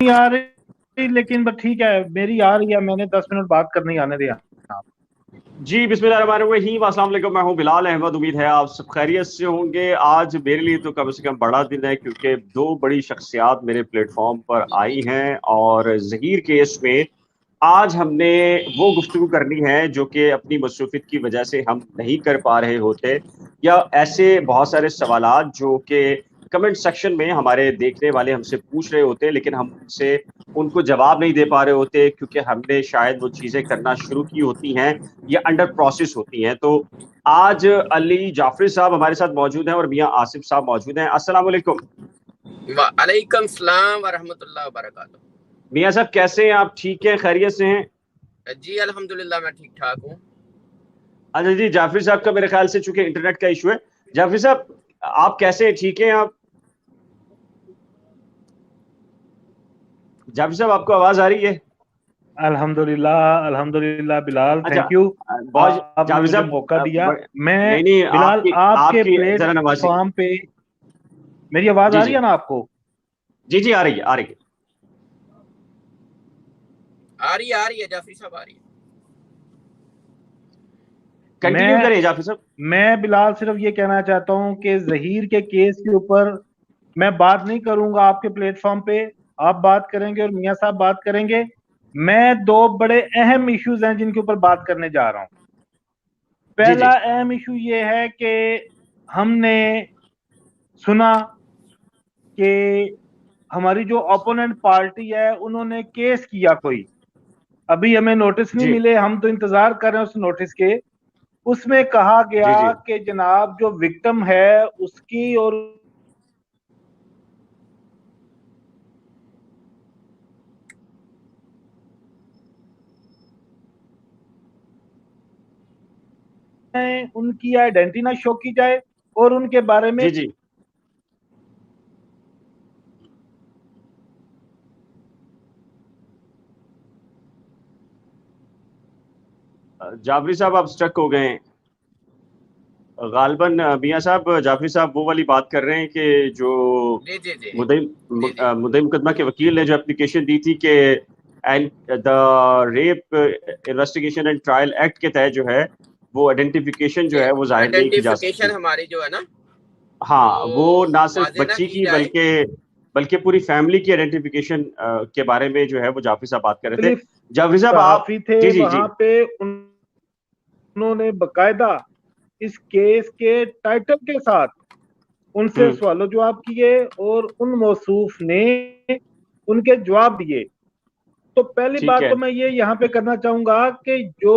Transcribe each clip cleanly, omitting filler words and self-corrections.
नहीं आ रही, लेकिन बस ठीक है, मेरी आ रही है, मैंने 10 मिनट बात करनी आने दिया। जी बिस्मिल्लाहिर्रहमानिर्रहीम, अस्सलाम वालेकुम। मैं हूं बिलाल अहमद। उम्मीद है आप सब खैरियत से होंगे। आज मेरे लिए तो कम से कम बड़ा दिन है, क्योंकि दो बड़ी शख्सियात मेरे प्लेटफॉर्म पर आई हैं और ज़हीर केस में आज हमने वो गुफ्तगू करनी है जो कि अपनी मसरूफियत की वजह से हम नहीं कर पा रहे होते, या ऐसे बहुत सारे सवालात जो कि कमेंट सेक्शन में हमारे देखने वाले हमसे पूछ रहे होते हैं, लेकिन हम उनसे उनको जवाब नहीं दे पा रहे होते, क्योंकि हमने शायद वो चीज़ें करना शुरू की होती हैं या अंडर प्रोसेस होती हैं। तो आज अली जाफरी साहब हमारे साथ मौजूद हैं और मियाँ आसिफ साहब मौजूद हैं। अस्सलाम वालेकुम। वालेकुम सलाम व रहमतुल्लाह व बरकातुहू। मियाँ साहब कैसे हैं आप? ठीक हैं, खैरियत से हैं? जी अल्हम्दुलिल्लाह मैं ठीक ठाक हूँ। अच्छा जी, जाफरी साहब का मेरे ख्याल से चूंकि इंटरनेट का इशू है। जाफरी साहब आप कैसे हैं, ठीक हैं आप? जाफरी साहब आपको आवाज आ रही है? अल्हम्दुलिल्लाह अल्हम्दुलिल्लाह बिलाल, अच्छा। Thank you. बहुत आपने जाफरी मुझे साहब मौका दिया। मैं नहीं नहीं, बिलाल आपकी आपके आपकी जरा नवाजी। प्लेटफॉर्म पे, मेरी आवाज जी आ रही जी है ना आपको? जी जी, आ रही है, आ रही है। आ रही है जाफरी साहब, आ रही है। कंटिन्यू मैं करें जाफरी साहब। मैं बिलाल सिर्फ ये कहना चाहता हूँ कि जहीर के केस के ऊपर मैं बात नहीं करूंगा आपके प्लेटफॉर्म पे। आप बात करेंगे और मियाँ साहब बात करेंगे। मैं दो बड़े अहम इश्यूज हैं जिनके ऊपर बात करने जा रहा हूँ। जी जी पहला अहम इशू ये है कि हमने सुना कि हमारी जो ओपोनेंट पार्टी है उन्होंने केस किया कोई, अभी हमें नोटिस नहीं जी मिले, हम तो इंतजार कर रहे हैं उस नोटिस के। उसमें कहा जी गया जी कि जनाब जो विक्टिम है उसकी और उनकी आइडेंटिटी ना शो की जाए और उनके बारे में जी जी। जाफरी साहब आप स्टक हो गए हैं गालबन। मियाँ साहब, जाफरी साहब वो वाली बात कर रहे हैं कि जो जी जी जी मुद्दई जी जी मुद्दई मुकदमा के वकील ने जो एप्लीकेशन दी थी कि and the rape investigation and trial act के तहत जो है वो आइडेंटिफिकेशन जो जी है वो जाहिर नहीं की जा आइडेंटिफिकेशन सकती। हमारी जो है ना, वो हाँ, वो ना सिर्फ वाजे ना बच्ची की की जाए। बल्कि बल्कि पूरी फैमिली की आइडेंटिफिकेशन के बारे में जो है वो जाफरी साहब बात कर रहे थे। मुख्तलिफ जाफरी साहब आप। सहाफी थे जी जी जी वहां पे, उन्होंने बकायदा इस केस के टाइटल के साथ उनसे हम्म। सवालों जवाब किए और उन मौसूफ ने उनके जवाब दिए। तो पहली ठीक बात है। तो मैं ये यहाँ पे करना चाहूंगा कि जो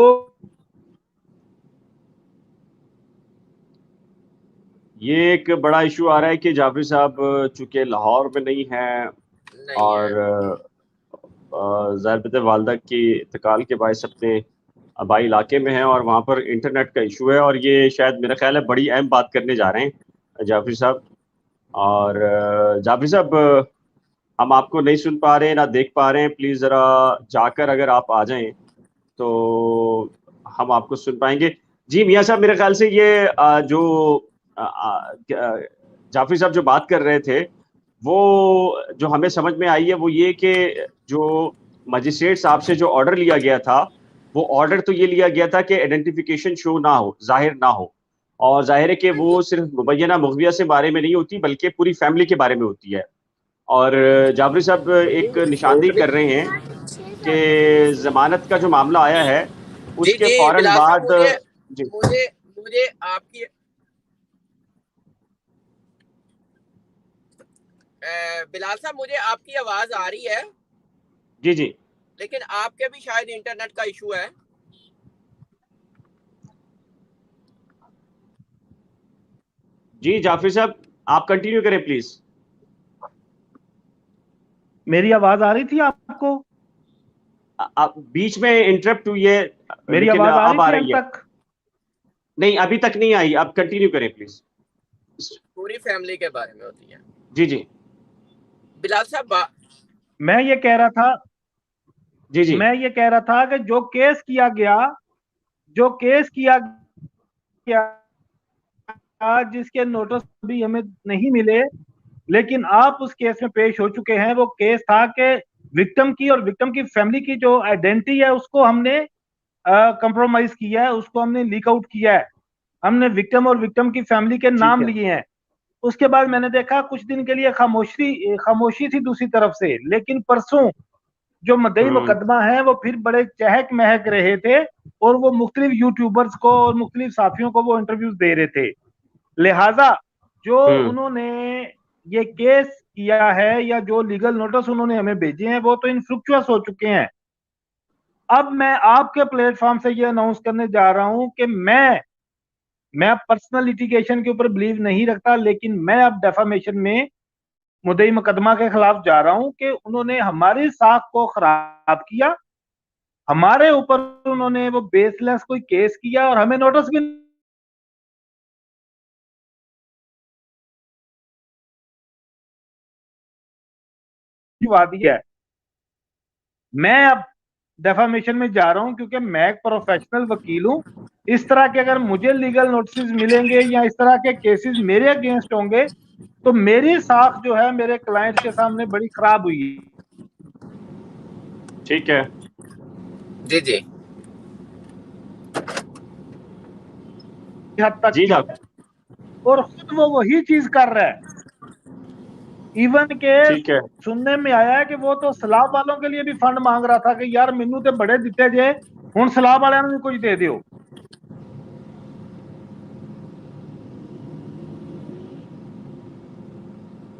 ये एक बड़ा इशू आ रहा है कि जाफरी साहब चूंकि लाहौर में नहीं है नहीं है। और ज़ाहिर वालदा की इंतकाल के बायस अपने आबाई इलाके में है और वहाँ पर इंटरनेट का इशू है, और ये शायद मेरा ख्याल है बड़ी अहम बात करने जा रहे हैं जाफरी साहब। और जाफरी साहब हम आपको नहीं सुन पा रहे हैं ना देख पा रहे हैं, प्लीज़ ज़रा जाकर अगर आप आ जाएं तो हम आपको सुन पाएंगे। जी मियाँ साहब, मेरे ख्याल से ये जो जाफरी साहब जो बात कर रहे थे वो जो हमें समझ में आई है वो ये कि जो मजिस्ट्रेट साहब से जो ऑर्डर लिया गया था, वो ऑर्डर तो ये लिया गया था कि आइडेंटिफिकेशन शो ना हो, जाहिर ना हो। और जाहिर है कि वो सिर्फ मुबैना मुगविया से बारे में नहीं होती बल्कि पूरी फैमिली के बारे में होती है। और जाफरी साहब एक निशानदेही कर रहे हैं कि जमानत का जो मामला आया है जी उसके जी फौरन बिलाल साहब, बाद। मुझे जी मुझे मुझे आपकी बिलाल साहब मुझे आपकी आवाज आ रही है, जी जी लेकिन आपके भी शायद इंटरनेट का इशू है। जी जाफरी साहब आप कंटिन्यू करें प्लीज। मेरी आवाज आ रही थी आपको? बीच में इंटरप्ट हुई है मेरी लेकिन आवाज आ रही अब आ थी अंत रही है। तक? नहीं, अभी तक नहीं आई, आप कंटिन्यू करें प्लीज। पूरी फैमिली के बारे में होती है। जी जी बिलाल साहब मैं ये कह रहा था जी जी मैं ये कह रहा था कि जो केस किया गया, जिसके नोटिस भी हमें नहीं मिले, लेकिन आप उस केस में पेश हो चुके हैं। वो केस था कि विक्टिम की और विक्टिम की फैमिली की जो आइडेंटिटी है उसको हमने कंप्रोमाइज किया है, उसको हमने लीक आउट किया है। हमने विक्टिम और विक्टिम की फैमिली के ठीक नाम है। लिए हैं। उसके बाद मैंने देखा कुछ दिन के लिए खामोशी खामोशी थी दूसरी तरफ से, लेकिन परसों जो मदई मुकदमा है वो फिर बड़े चहक महक रहे थे और वो मुख्तलिफ यूट्यूबर्स को और मुख्तलिफ साथियों को वो इंटरव्यूज दे रहे थे। लिहाजा जो उन्होंने ये केस किया है या जो लीगल नोटिस उन्होंने हमें भेजे हैं वो तो इनफ्रुक्चुअस हो चुके हैं। अब मैं आपके प्लेटफॉर्म से ये अनाउंस करने जा रहा हूं कि मैं पर्सनल लिटिगेशन के ऊपर बिलीव नहीं रखता, लेकिन मैं अब डेफामेशन में मुद्दई मुकदमा के खिलाफ जा रहा हूं कि उन्होंने हमारी साख को खराब किया, हमारे ऊपर उन्होंने वो बेसलेस कोई केस किया और हमें नोटिस भी दिलवा दिया है। मैं अब डेफामेशन में जा रहा हूं क्योंकि मैं एक प्रोफेशनल वकील हूं। इस तरह के अगर मुझे लीगल नोटिस मिलेंगे या इस तरह के केसेस मेरे अगेंस्ट होंगे तो मेरी साख जो है मेरे क्लाइंट्स के सामने बड़ी खराब हुई। ठीक है जी जी हद तक जी की जनाब। और खुद वो वही चीज कर रहा है। इवन के ठीक है सुनने में आया है कि वो तो सलाब वालों के लिए भी फंड मांग रहा था कि यार मैनू तो बड़े दिते जे हुण सलाब वालों भी कुछ दे दियो।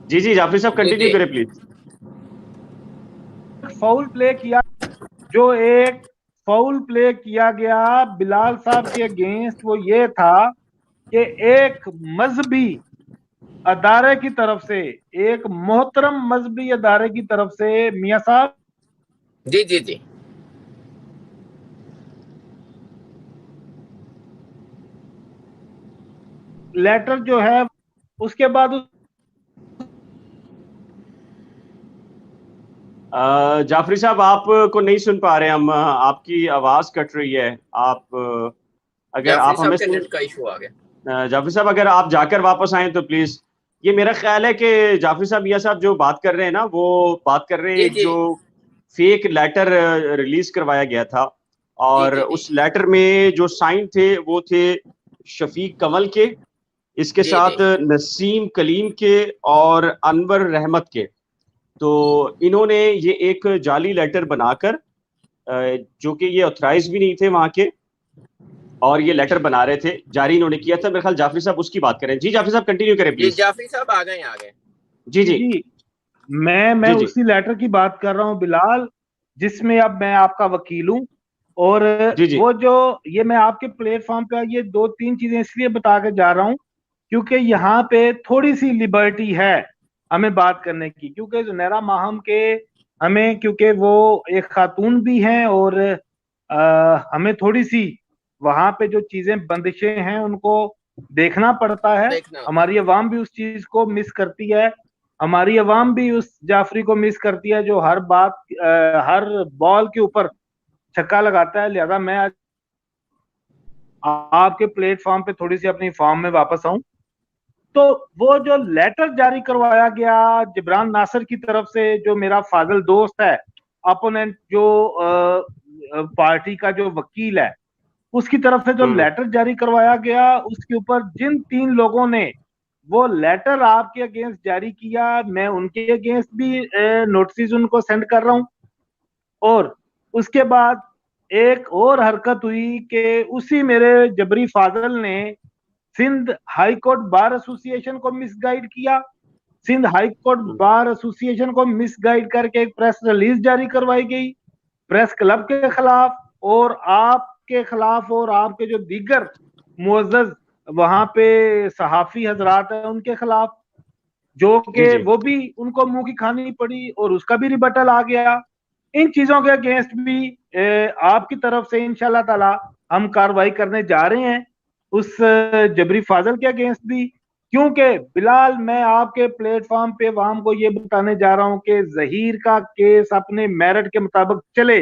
जी जी जाफरी साहब जी कंटिन्यू जी करें प्लीज। फाउल प्ले किया, जो एक फाउल प्ले किया गया बिलाल साहब के अगेंस्ट वो ये था कि एक मजहबी अदारे की तरफ से, एक मोहतरम मजहबी अदारे की तरफ से मियां साहब जी जी जी लेटर जो है उसके बाद जाफरी साहब आपको नहीं सुन पा रहे हम, आपकी आवाज कट रही है। आप अगर जाफरी आप साहब हमें के सुन, नेट का इशू आ गया। जाफरी साहब अगर आप जाकर वापस आए तो प्लीज। ये मेरा ख्याल है कि जाफरी साहब मियां साहब जो बात कर रहे हैं ना, वो बात कर रहे हैं जी एक जी जो फेक लेटर रिलीज करवाया गया था, जी और जी जी उस लेटर में जो साइन थे वो थे शफीक कमल के, इसके जी जी साथ नसीम कलीम के और अनवर रहमत के। तो इन्होंने ये एक जाली लेटर बनाकर, जो कि ये ऑथराइज भी नहीं थे वहां के, और ये लेटर बना रहे थे, जारी इन्होंने किया था। मेरे ख्याल जाफरी साहब उसकी बात करें। जी जाफरी साहब कंटिन्यू करें जी प्लीज। जाफरी साहब आ गए आ गए। जी जी जी मैं जी जी उसी लेटर की बात कर रहा हूं बिलाल, जिसमें अब मैं आपका वकील हूं। और जी जी वो जो ये मैं आपके प्लेटफॉर्म पे ये दो तीन चीजें इसलिए बता के जा रहा हूं क्योंकि यहाँ पे थोड़ी सी लिबर्टी है हमें बात करने की, क्योंकि जुनैरा माहम के हमें, क्योंकि वो एक खातून भी हैं और हमें थोड़ी सी वहां पे जो चीजें बंदिशें हैं उनको देखना पड़ता है। देखना होता हमारी अवाम भी उस चीज को मिस करती है, हमारी अवाम भी उस जाफरी को मिस करती है जो हर बात हर बॉल के ऊपर छक्का लगाता है। लिहाजा मैं आज आपके प्लेटफॉर्म पे थोड़ी सी अपनी फॉर्म में वापस आऊं। तो वो जो लेटर जारी करवाया गया जिब्रान नासिर की तरफ से, जो मेरा फाजिल दोस्त है, अपोनेंट जो पार्टी का जो वकील है, उसकी तरफ से जो हम्म लेटर जारी करवाया गया, उसके ऊपर जिन तीन लोगों ने वो लेटर आपके अगेंस्ट जारी किया, मैं उनके अगेंस्ट भी नोटिस उनको सेंड कर रहा हूं। और उसके बाद एक और हरकत हुई कि उसी मेरे जबरी फाजल ने Sindh high court bar association को मिसगाइड किया। Sindh high court bar association को मिसगाइड करके एक प्रेस रिलीज जारी करवाई गई प्रेस क्लब के खिलाफ और आपके खिलाफ और आपके जो दीगर मुअज्जज वहां पे सहाफी हजरात हैं उनके खिलाफ, जो जी कि जी वो भी उनको मुंह की खानी पड़ी और उसका भी रिबटल आ गया। इन चीजों के अगेंस्ट भी आपकी तरफ से इंशाल्लाह ताला हम कार्रवाई करने जा रहे हैं, उस जबरी फाजल के अगेंस्ट भी। क्योंकि बिलाल मैं आपके प्लेटफॉर्म पे वाम को ये बताने जा रहा हूं कि जहीर का केस अपने मेरिट के मुताबिक चले,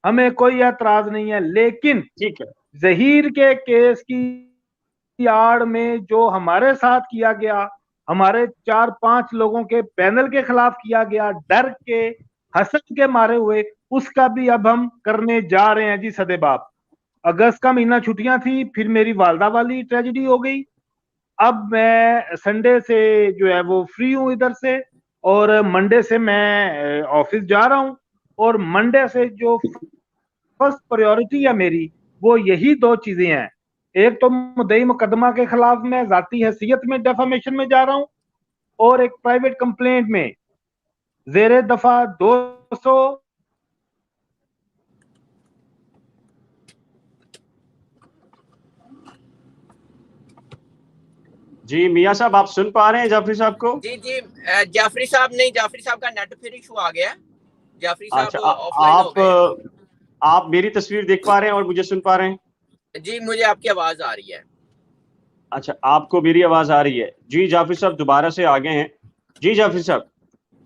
हमें कोई एतराज नहीं है, लेकिन ठीक है जहीर के केस की आड़ में जो हमारे साथ किया गया, हमारे 4-5 लोगों के पैनल के खिलाफ किया गया, डर के हसद के मारे हुए, उसका भी अब हम करने जा रहे हैं जी सदेबाप। अगस्त का महीना छुट्टियां थी, फिर मेरी वालदा वाली ट्रेजेडी हो गई। अब मैं संडे से जो है वो फ्री हूं इधर से, और मंडे से मैं ऑफिस जा रहा हूं। और मंडे से जो फर्स्ट प्रायोरिटी है मेरी, वो यही दो चीजें हैं। एक तो मुद्दई मुकदमा के खिलाफ मैं जाती हैसियत में डेफामेशन में जा रहा हूं, और एक प्राइवेट कंप्लेंट में जेर दफा 200। जी मियाँ साहब, आप सुन पा रहे हैं जाफरी साहब को? जी जी जाफरी साहब नहीं, जाफरी साहब का नेट फिर इशू आ गया है। जाफरी साहब अच्छा, ऑफलाइन हो गए। आप मेरी तस्वीर देख पा रहे हैं और मुझे सुन पा रहे हैं? जी मुझे आपकी आवाज आ रही है। अच्छा, आपको मेरी आवाज आ रही है? जी जाफरी साहब दोबारा से आ गए हैं। जी जाफरी साहब,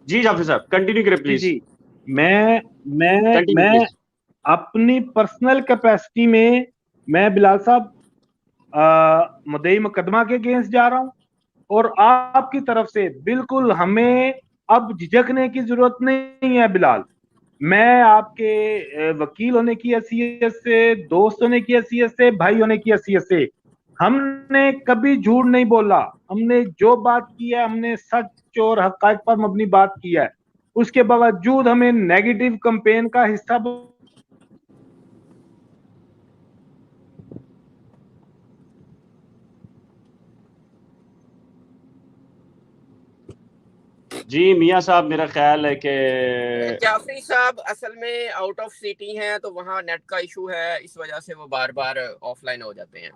जी जाफरी साहब कंटिन्यू करें जी प्लीज। जी, मैं मैं कंटिन्यू मैं प्लीज। अपनी पर्सनल कैपेसिटी में मैं बिलाल साहब मुद्दई मुकदमा के अगेंस्ट जा रहा हूं, और आपकी तरफ से बिल्कुल हमें अब झिझकने की जरूरत नहीं है बिलाल। मैं आपके वकील होने की हैसियत से, दोस्त होने की हैसियत से, भाई होने की हैसियत से, हमने कभी झूठ नहीं बोला। हमने जो बात की है, हमने सच और हकायक पर मबनी बात की है। उसके बावजूद हमें नेगेटिव कैंपेन का हिस्सा जी मियाँ साहब, मेरा ख्याल है कि जाफरी साहब असल में आउट ऑफ सिटी हैं, तो वहाँ नेट का इशू है, इस वजह से वो बार बार ऑफलाइन हो जाते हैं।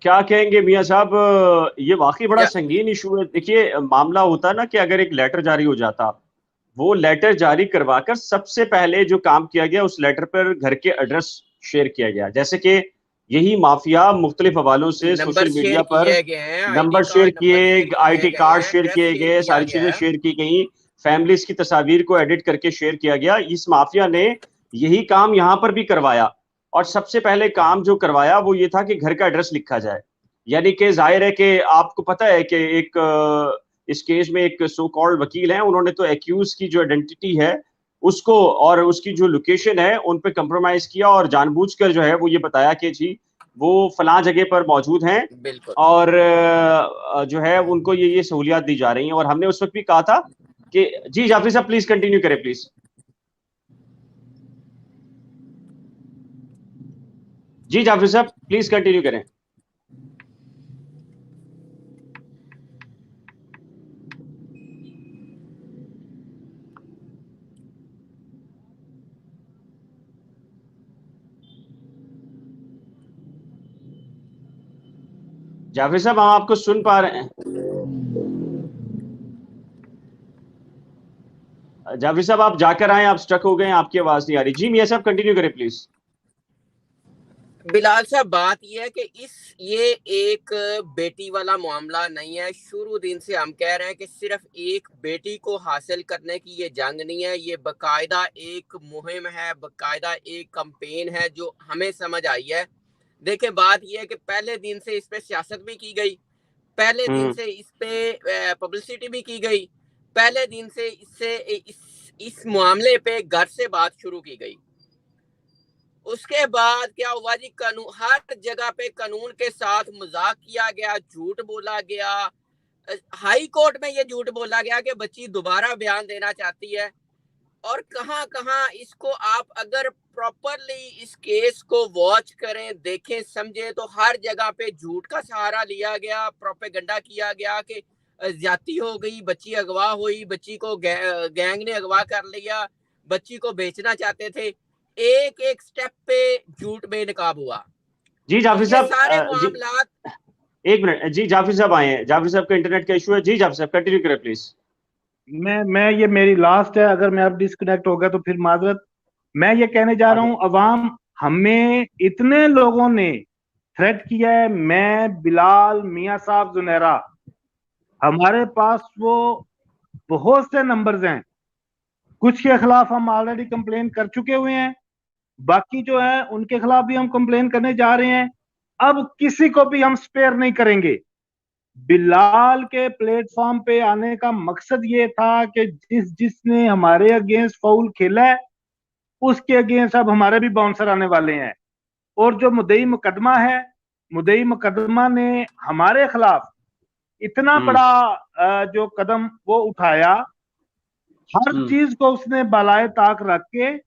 क्या कहेंगे मियाँ साहब, ये वाकई बड़ा जा, संगीन इशू है। देखिए, मामला होता ना कि अगर एक लेटर जारी हो जाता, वो लेटर जारी करवाकर सबसे पहले जो काम किया गया, उस लेटर पर घर के एड्रेस शेयर किया गया। जैसे कि यही माफिया मुख्तलिफ हवालों से नंबर सोशल शेयर मीडिया पर किए गए हैं, ID number share card number किए, शेयर किए आईटी गए कार्ड हैं, शेयर एड्रेस किए शेयर गए, किया सारी गया चीजें है। शेयर की गई, फैमिलीज की तस्वीर को एडिट करके शेयर किया गया। इस माफिया ने यही काम यहां पर भी करवाया, और सबसे पहले काम जो करवाया वो ये था कि घर का एड्रेस लिखा जाए। यानी कि जाहिर है कि आपको पता है कि इस केस में एक सो कॉल्ड वकील हैं, उन्होंने तो एक्यूज की जो आइडेंटिटी है उसको और उसकी जो लोकेशन है उन पे कंप्रोमाइज किया, और जानबूझकर जो है वो ये बताया कि जी वो फलां जगह पर मौजूद हैं, बिल्कुल। और जो है उनको ये सहूलियात दी जा रही हैं। और हमने उस वक्त भी कहा था कि जी जाफरी साहब प्लीज कंटिन्यू करें प्लीज। जी जाफरी साहब प्लीज कंटिन्यू करें। जाफरी साहब, हम आपको सुन पा रहे हैं। जाफरी साहब, आप जाकर आए, आप स्टक हो गए, आपकी आवाज नहीं आ रही। जी मियाँ साहब कंटिन्यू करें प्लीज। बिलाल साहब, बात यह है कि ये एक बेटी वाला मामला नहीं है। शुरू दिन से हम कह रहे हैं कि सिर्फ एक बेटी को हासिल करने की ये जंग नहीं है, ये बकायदा एक मुहिम है, बकायदा एक कैंपेन है जो हमें समझ आई है। देखिए, बात यह है कि पहले दिन से इस पे सियासत भी की गई, पहले दिन से इस पे पब्लिसिटी भी की गई, पहले दिन से इस मामले पे घर से बात शुरू की गई। उसके बाद क्या हुआ जी, कानून हर जगह पे कानून के साथ मजाक किया गया, झूठ बोला गया। हाई कोर्ट में ये झूठ बोला गया कि बच्ची दोबारा बयान देना चाहती है। और कहां कहां इसको आप अगर प्रॉपरली इस केस को वॉच करें, देखें, समझे, तो हर जगह पे झूठ का सहारा लिया गया, प्रोपेगेंडा किया गया कि ज्यादती हो गई, बच्ची अगवा हुई, बच्ची को गैंग ने अगवा कर लिया, बच्ची को बेचना चाहते थे। एक एक स्टेप पे झूठ बेनकाब हुआ। जी तो जाफरी ये साहब, सारे जी मामलात। एक मिनट, जी जाफरी साहब आए हैं, जाफरी साहब का इंटरनेट का इशू है। जी जाफरी साहब कंटिन्यू करें प्लीज। मैं ये मेरी लास्ट है, अगर मैं अब डिस्कनेक्ट हो गया तो फिर माजरत। मैं ये कहने जा रहा अच्छा, हूं, अवाम, हमें इतने लोगों ने थ्रेट किया है, मैं, बिलाल, मियां साहब, जुनेरा, हमारे पास वो बहुत से नंबर्स हैं। कुछ के खिलाफ हम ऑलरेडी कंप्लेन कर चुके हुए हैं, बाकी जो है उनके खिलाफ भी हम कंप्लेन करने जा रहे हैं। अब किसी को भी हम स्पेयर नहीं करेंगे। बिलाल के प्लेटफॉर्म पे आने का मकसद ये था कि जिसने हमारे अगेंस्ट फाउल खेला है उसके अगेंस्ट अब हमारे भी बाउंसर आने वाले हैं। और जो मुद्दई मुकदमा है, मुद्दई मुकदमा ने हमारे खिलाफ इतना बड़ा जो कदम वो उठाया, हर चीज को उसने बालाए ताक रख के,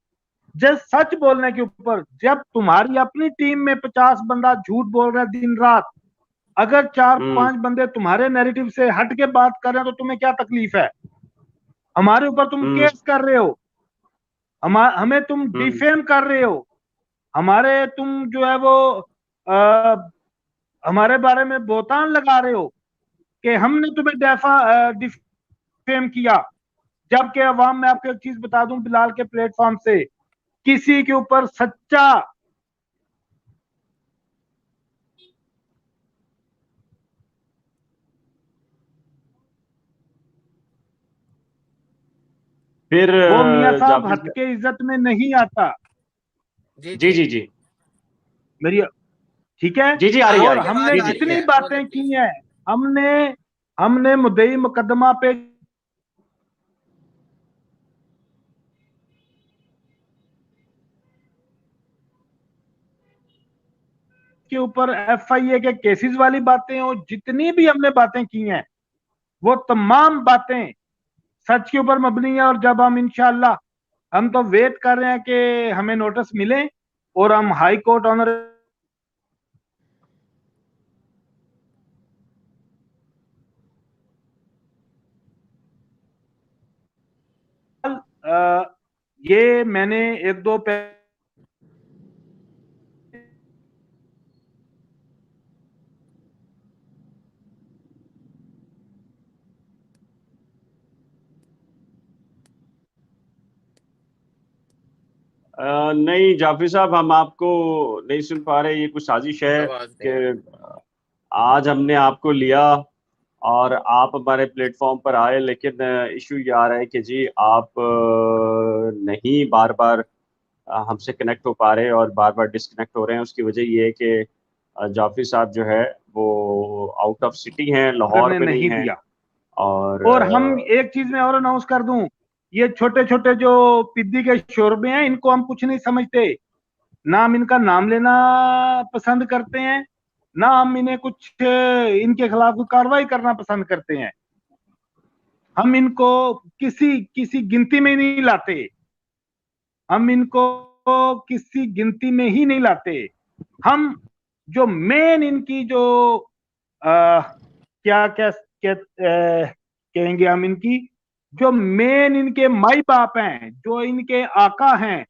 जब सच बोलने के ऊपर, जब तुम्हारी अपनी टीम में 50 बंदा झूठ बोल रहा है दिन रात, अगर 4-5 बंदे तुम्हारे नैरेटिव से हट के बात कर रहे हैं तो तुम्हें क्या तकलीफ है? हमारे ऊपर तुम केस कर रहे हो, हमें तुम डिफेम कर रहे हो, हमारे तुम जो है वो हमारे बारे में बोतान लगा रहे हो कि हमने तुम्हें डिफेम किया। जबकि अवाम, मैं आपको एक चीज बता दूं, बिलाल के प्लेटफॉर्म से किसी के ऊपर सच्चा फिर वो मियां साहब हट के इज्जत में नहीं आता। जी जी जी मेरी ठीक है जी जी आ रही है, और हमने जितनी बातें की हैं, हमने हमने मुद्दई मुकदमा पे के ऊपर FIA के केसेस वाली बातें हो, जितनी भी हमने बातें की हैं वो तमाम बातें सच के ऊपर मबनी है। और जब हम इंशाल्लाह, हम तो वेट कर रहे हैं कि हमें नोटिस मिले और हम हाई कोर्ट ऑनर ये मैंने एक दो नहीं जाफरी साहब, हम आपको नहीं सुन पा रहे। ये कुछ साजिश है कि आज हमने आपको लिया और आप हमारे प्लेटफॉर्म पर आए, लेकिन इशू ये आ रहा है कि जी आप नहीं बार बार हमसे कनेक्ट हो पा रहे और बार बार डिस्कनेक्ट हो रहे हैं। उसकी वजह ये है कि जाफरी साहब जो है वो आउट ऑफ सिटी हैं, लाहौर ने में नहीं है। दिया। और हम एक चीज में और अनाउंस कर दूं, ये छोटे छोटे जो पिद्दी के शोरबे हैं, इनको हम कुछ नहीं समझते, ना हम इनका नाम लेना पसंद करते हैं, ना हम इन्हें कुछ इनके खिलाफ कोई कार्रवाई करना पसंद करते हैं। हम इनको किसी किसी गिनती में नहीं लाते, हम इनको किसी गिनती में ही नहीं लाते। हम जो मेन इनकी जो क्या क्या कहेंगे हम, इनकी जो मेन इनके माई बाप हैं, जो इनके आका हैं,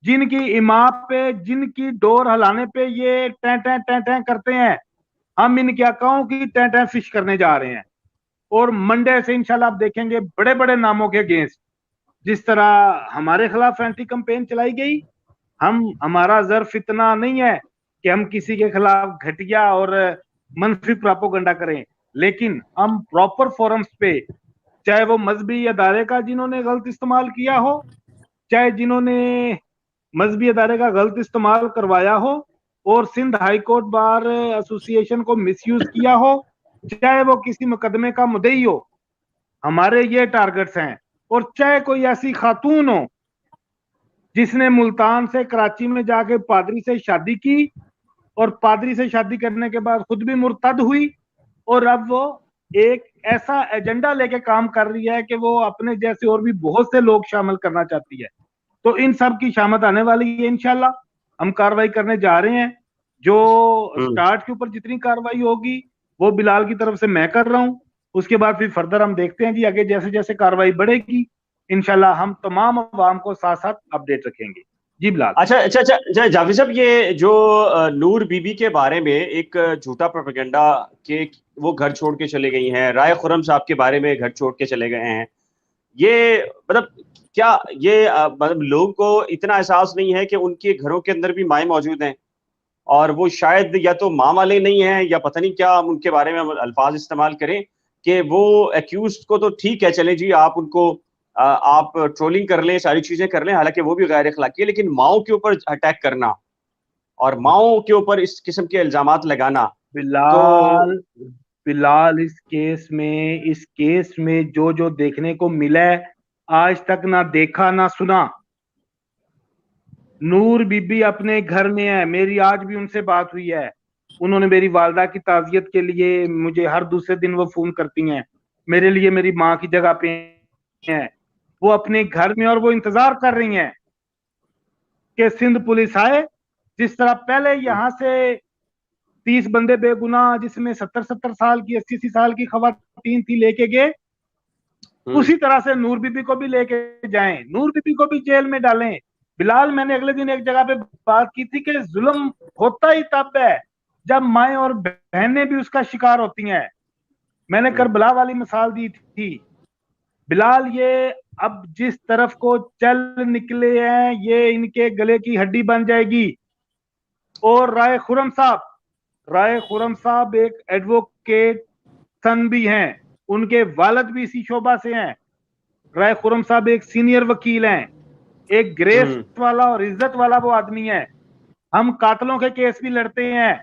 जिनकी इमाम पे, जिनकी डोर हिलाने पे ये टें टें टें टें करते हैं, हम इनके आकाओं की टें टें फिश करने जा रहे हैं। और मंडे से इंशाल्लाह आप देखेंगे बड़े बड़े नामों के अगेंस्ट, जिस तरह हमारे खिलाफ एंटी कैंपेन चलाई गई, हमारा ज़र्फ इतना नहीं है कि हम किसी के खिलाफ घटिया और मनफी प्रोपेगेंडा करें, लेकिन हम प्रॉपर फोरम्स पे, चाहे वो मजहबी अदारे का जिन्होंने गलत इस्तेमाल किया हो, चाहे जिन्होंने मजहबी अदारे का गलत इस्तेमाल करवाया हो और Sindh high court bar association को मिसयूज किया हो, चाहे वो किसी मुकदमे का मुद्दई हो, हमारे ये टारगेट्स हैं। और चाहे कोई ऐसी खातून हो जिसने मुल्तान से कराची में जाके पादरी से शादी की और पादरी से शादी करने के बाद खुद भी मुर्तद हुई और अब वो एक ऐसा एजेंडा लेके काम कर रही है कि वो अपने जैसे और भी बहुत से लोग शामिल करना चाहती है, तो इन सब की शामत आने वाली है। इंशाल्लाह हम कार्रवाई करने जा रहे हैं। जो स्टार्ट के ऊपर जितनी कार्रवाई होगी वो बिलाल की तरफ से मैं कर रहा हूं, उसके बाद फिर फर्दर हम देखते हैं जी आगे जैसे जैसे कार्रवाई बढ़ेगी इंशाल्लाह हम तमाम अवाम को साथ साथ अपडेट रखेंगे। जी बिलाल। अच्छा अच्छा अच्छा जावेद साहब, ये जो नूर बीबी के बारे में एक झूठा प्रोपेगेंडा के वो घर छोड़ के चले गई हैं, राय खुरम साहब के बारे में घर छोड़ के चले गए हैं, ये मतलब क्या ये मतलब लोगों को इतना एहसास नहीं है कि उनके घरों के अंदर भी माएँ मौजूद हैं और वो शायद या तो माँ वाले नहीं हैं या पता नहीं क्या हम उनके बारे में हम अल्फाज इस्तेमाल करें कि वो एक्यूज को तो ठीक है, चले जी आप उनको आप ट्रोलिंग कर लें, सारी चीजें कर लें, हालांकि वो भी गैर अखलाकी है, लेकिन माओ के ऊपर अटैक करना और माओ के ऊपर इस किस्म के इल्जामात लगाना बिलाल तो बिलाल इस केस में जो जो देखने को मिला है, आज तक ना देखा ना सुना। नूर बीबी अपने घर में है, मेरी आज भी उनसे बात हुई है। उन्होंने मेरी वालदा की ताजियत के लिए मुझे हर दूसरे दिन वो फोन करती हैं, मेरे लिए मेरी माँ की जगह पे हैं। वो अपने घर में और वो इंतजार कर रही हैं कि सिंध पुलिस आए। जिस तरह पहले यहाँ से 30 बंदे बेगुनाह, जिसमें 70-70 साल की 80-80 साल की खवातीन थी, लेके गए, उसी तरह से नूर बीबी को भी लेके जाएं, नूर बीबी को भी जेल में डालें। बिलाल, मैंने अगले दिन एक जगह पे बात की थी कि जुल्म होता ही तब है जब माएँ और बहनें भी उसका शिकार होती हैं। मैंने करबला वाली मिसाल दी थी। बिलाल, ये अब जिस तरफ को चल निकले हैं, ये इनके गले की हड्डी बन जाएगी। और राय खुरम साहब एक एडवोकेट सन भी हैं, उनके वालिद भी इसी शोबा से हैं। राय खुरम साहब एक सीनियर वकील हैं, एक ग्रेस वाला और इज्जत वाला वो आदमी है। हम कातलों के केस भी लड़ते हैं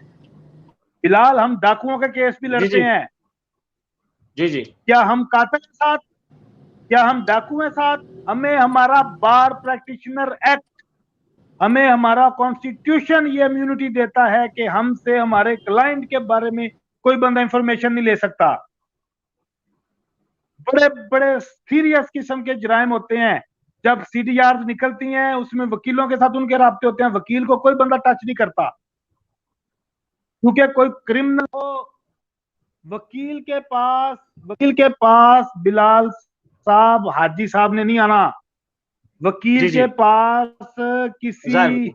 बिलाल, हम डाकुओं के केस भी लड़ते हैं। जी। क्या हम कातल के साथ, क्या हम डाकू के साथ? हमें हमारा बार प्रैक्टिशनर एक्ट, हमें हमारा कॉन्स्टिट्यूशन ये इम्यूनिटी देता है कि हमसे हमारे क्लाइंट के बारे में कोई बंदा इंफॉर्मेशन नहीं ले सकता। बड़े बड़े सीरियस किस्म के जराइम होते हैं, जब सीडीआर निकलती हैं उसमें वकीलों के साथ उनके राब्ते होते हैं, वकील को कोई बंदा टच नहीं करता, क्योंकि कोई क्रिमिनल हो वकील के पास बिलाल साहब, हाजी साहब ने नहीं आना। वकील के पास किसी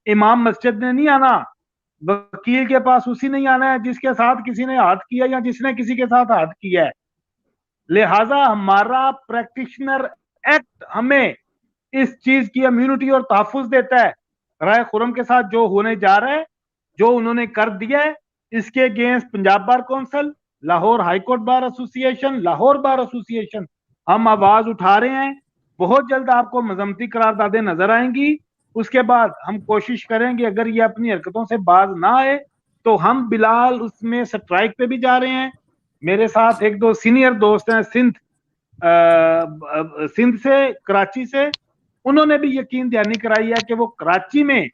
इमाम मस्जिद ने नहीं आना। वकील के पास उसी नहीं आना है जिसके साथ किसी ने हाथ किया या जिसने किसी के साथ हाथ किया है। लिहाजा हमारा प्रैक्टिशनर एक्ट हमें इस चीज की इम्यूनिटी और तहफुज देता है। राय खुरम के साथ जो होने जा रहा है, जो उन्होंने कर दिया है, इसके against Punjab bar council, Lahore high court bar association, Lahore bar association हम आवाज उठा रहे हैं। बहुत जल्द आपको मजम्मती करारदादें नजर आएंगी। उसके बाद हम कोशिश करेंगे, अगर ये अपनी हरकतों से बाज ना आए तो हम बिलाल उसमें स्ट्राइक पे भी जा रहे हैं। मेरे साथ एक दो सीनियर दोस्त हैं सिंध से, कराची से, उन्होंने भी यकीन दहानी कराई है कि वो कराची में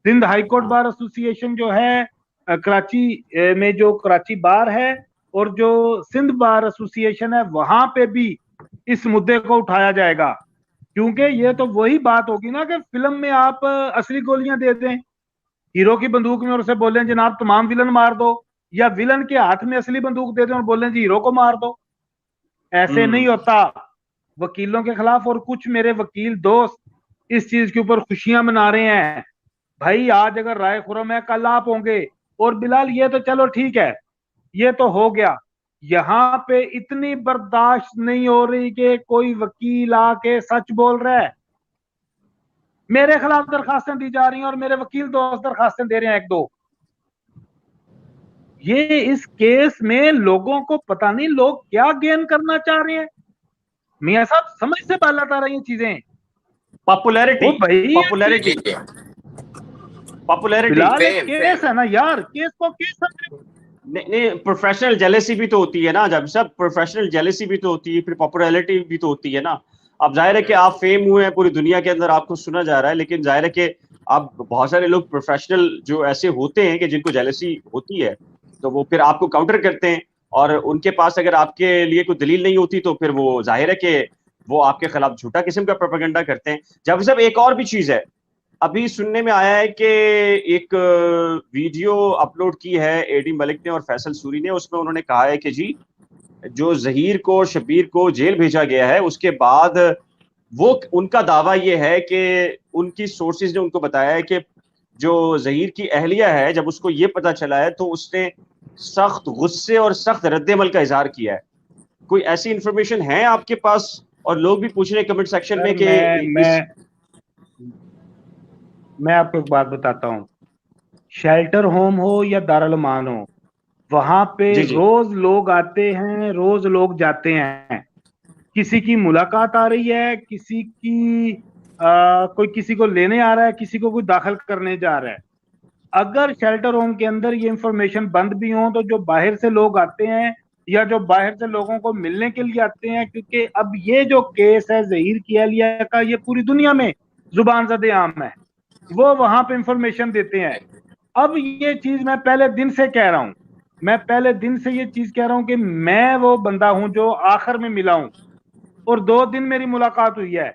सिंध हाईकोर्ट बार एसोसिएशन जो है, कराची में जो कराची बार है और जो सिंध बार एसोसिएशन है, वहां पे भी इस मुद्दे को उठाया जाएगा। क्योंकि ये तो वही बात होगी ना कि फिल्म में आप असली गोलियां दे दें हीरो की बंदूक में और उसे बोलें जनाब तमाम विलन मार दो, या विलन के हाथ में असली बंदूक दे दें और बोलें जी हीरो को मार दो। ऐसे नहीं होता वकीलों के खिलाफ। और कुछ मेरे वकील दोस्त इस चीज के ऊपर खुशियां मना रहे हैं, भाई आज अगर राय खुरम है कल आप होंगे। और बिलाल, ये तो चलो ठीक है, ये तो हो गया। यहां पे इतनी बर्दाश्त नहीं हो रही कि कोई वकील आके सच बोल रहा है। मेरे खिलाफ दरखास्तें दी जा रही हैं और मेरे वकील दोस्त दरखास्तें दे रहे हैं एक दो। ये इस केस में लोगों को पता नहीं लोग क्या गेन करना चाह रहे हैं। मियां साहब, समझ से बालत आ रही हैं चीजें। पॉपुलैरिटी बिलाल, एक केस है ना यार, केस को केस नहीं, प्रोफेशनल जेलेसी भी तो होती है ना। जब सब प्रोफेशनल जेलेसी भी तो होती है, फिर पॉपुलैरिटी भी तो होती है ना। अब जाहिर है कि आप फेम हुए हैं, पूरी दुनिया के अंदर आपको सुना जा रहा है, लेकिन जाहिर है कि आप बहुत सारे लोग प्रोफेशनल जो ऐसे होते हैं कि जिनको जेलेसी होती है, तो वो फिर आपको काउंटर करते हैं, और उनके पास अगर आपके लिए कोई दलील नहीं होती तो फिर वो जाहिर है कि वो आपके खिलाफ झूठा किस्म का प्रोपेगेंडा करते हैं। जब सब एक और भी चीज है, अभी सुनने में आया है कि एक वीडियो अपलोड की है एडी मलिक ने और फैसल सूरी ने। उसमें उन्होंने कहा है कि जी जो जहीर को और शबीर को जेल भेजा गया है, उसके बाद वो उनका दावा ये है कि उनकी सोर्सेज ने उनको बताया है कि जो जहीर की अहलिया है, जब उसको ये पता चला है तो उसने सख्त गुस्से और सख्त रद्द-ए-अमल का इजहार किया है। कोई ऐसी इंफॉर्मेशन है आपके पास? और लोग भी पूछ रहे हैं कमेंट सेक्शन में कि मैं आपको एक बात बताता हूँ, शेल्टर होम हो या दारुल-अमान हो, वहां पे रोज लोग आते हैं, रोज लोग जाते हैं। किसी की मुलाकात आ रही है, किसी की कोई किसी को लेने आ रहा है, किसी को कोई दाखिल करने जा रहा है। अगर शेल्टर होम के अंदर ये इंफॉर्मेशन बंद भी हो तो जो बाहर से लोग आते हैं या जो बाहर से लोगों को मिलने के लिए आते हैं, क्योंकि अब ये जो केस है ज़हीर की अहलिया का, ये पूरी दुनिया में जुबान ज़दे आम है, वो वहां पे इंफॉर्मेशन देते हैं। अब ये चीज मैं पहले दिन से कह रहा हूं, मैं पहले दिन से ये चीज कह रहा हूं कि मैं वो बंदा हूं जो आखिर में मिला हूं और 2 दिन मेरी मुलाकात हुई है।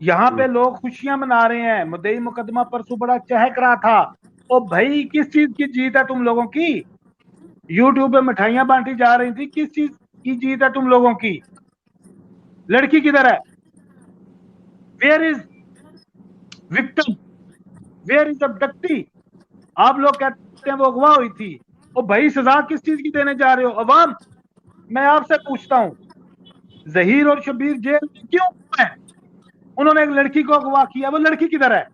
यहाँ पे लोग खुशियां मना रहे हैं, मुद्दई मुकदमा परसों बड़ा चहक रहा था। ओ भाई, किस चीज की जीत है तुम लोगों की? यूट्यूब पे मिठाइयां बांटी जा रही थी, किस चीज की जीत है तुम लोगों की? लड़की किधर है? Where is victim? Where is abductee? आप लोग कहते हैं वो अगवा हुई थी। ओ भाई, सजा किस चीज की देने जा रहे हो अवाम? मैं आपसे पूछता हूं, ज़हीर और शब्बीर जेल में क्यों है? उन्होंने एक लड़की को अगवा किया, वो लड़की किधर है?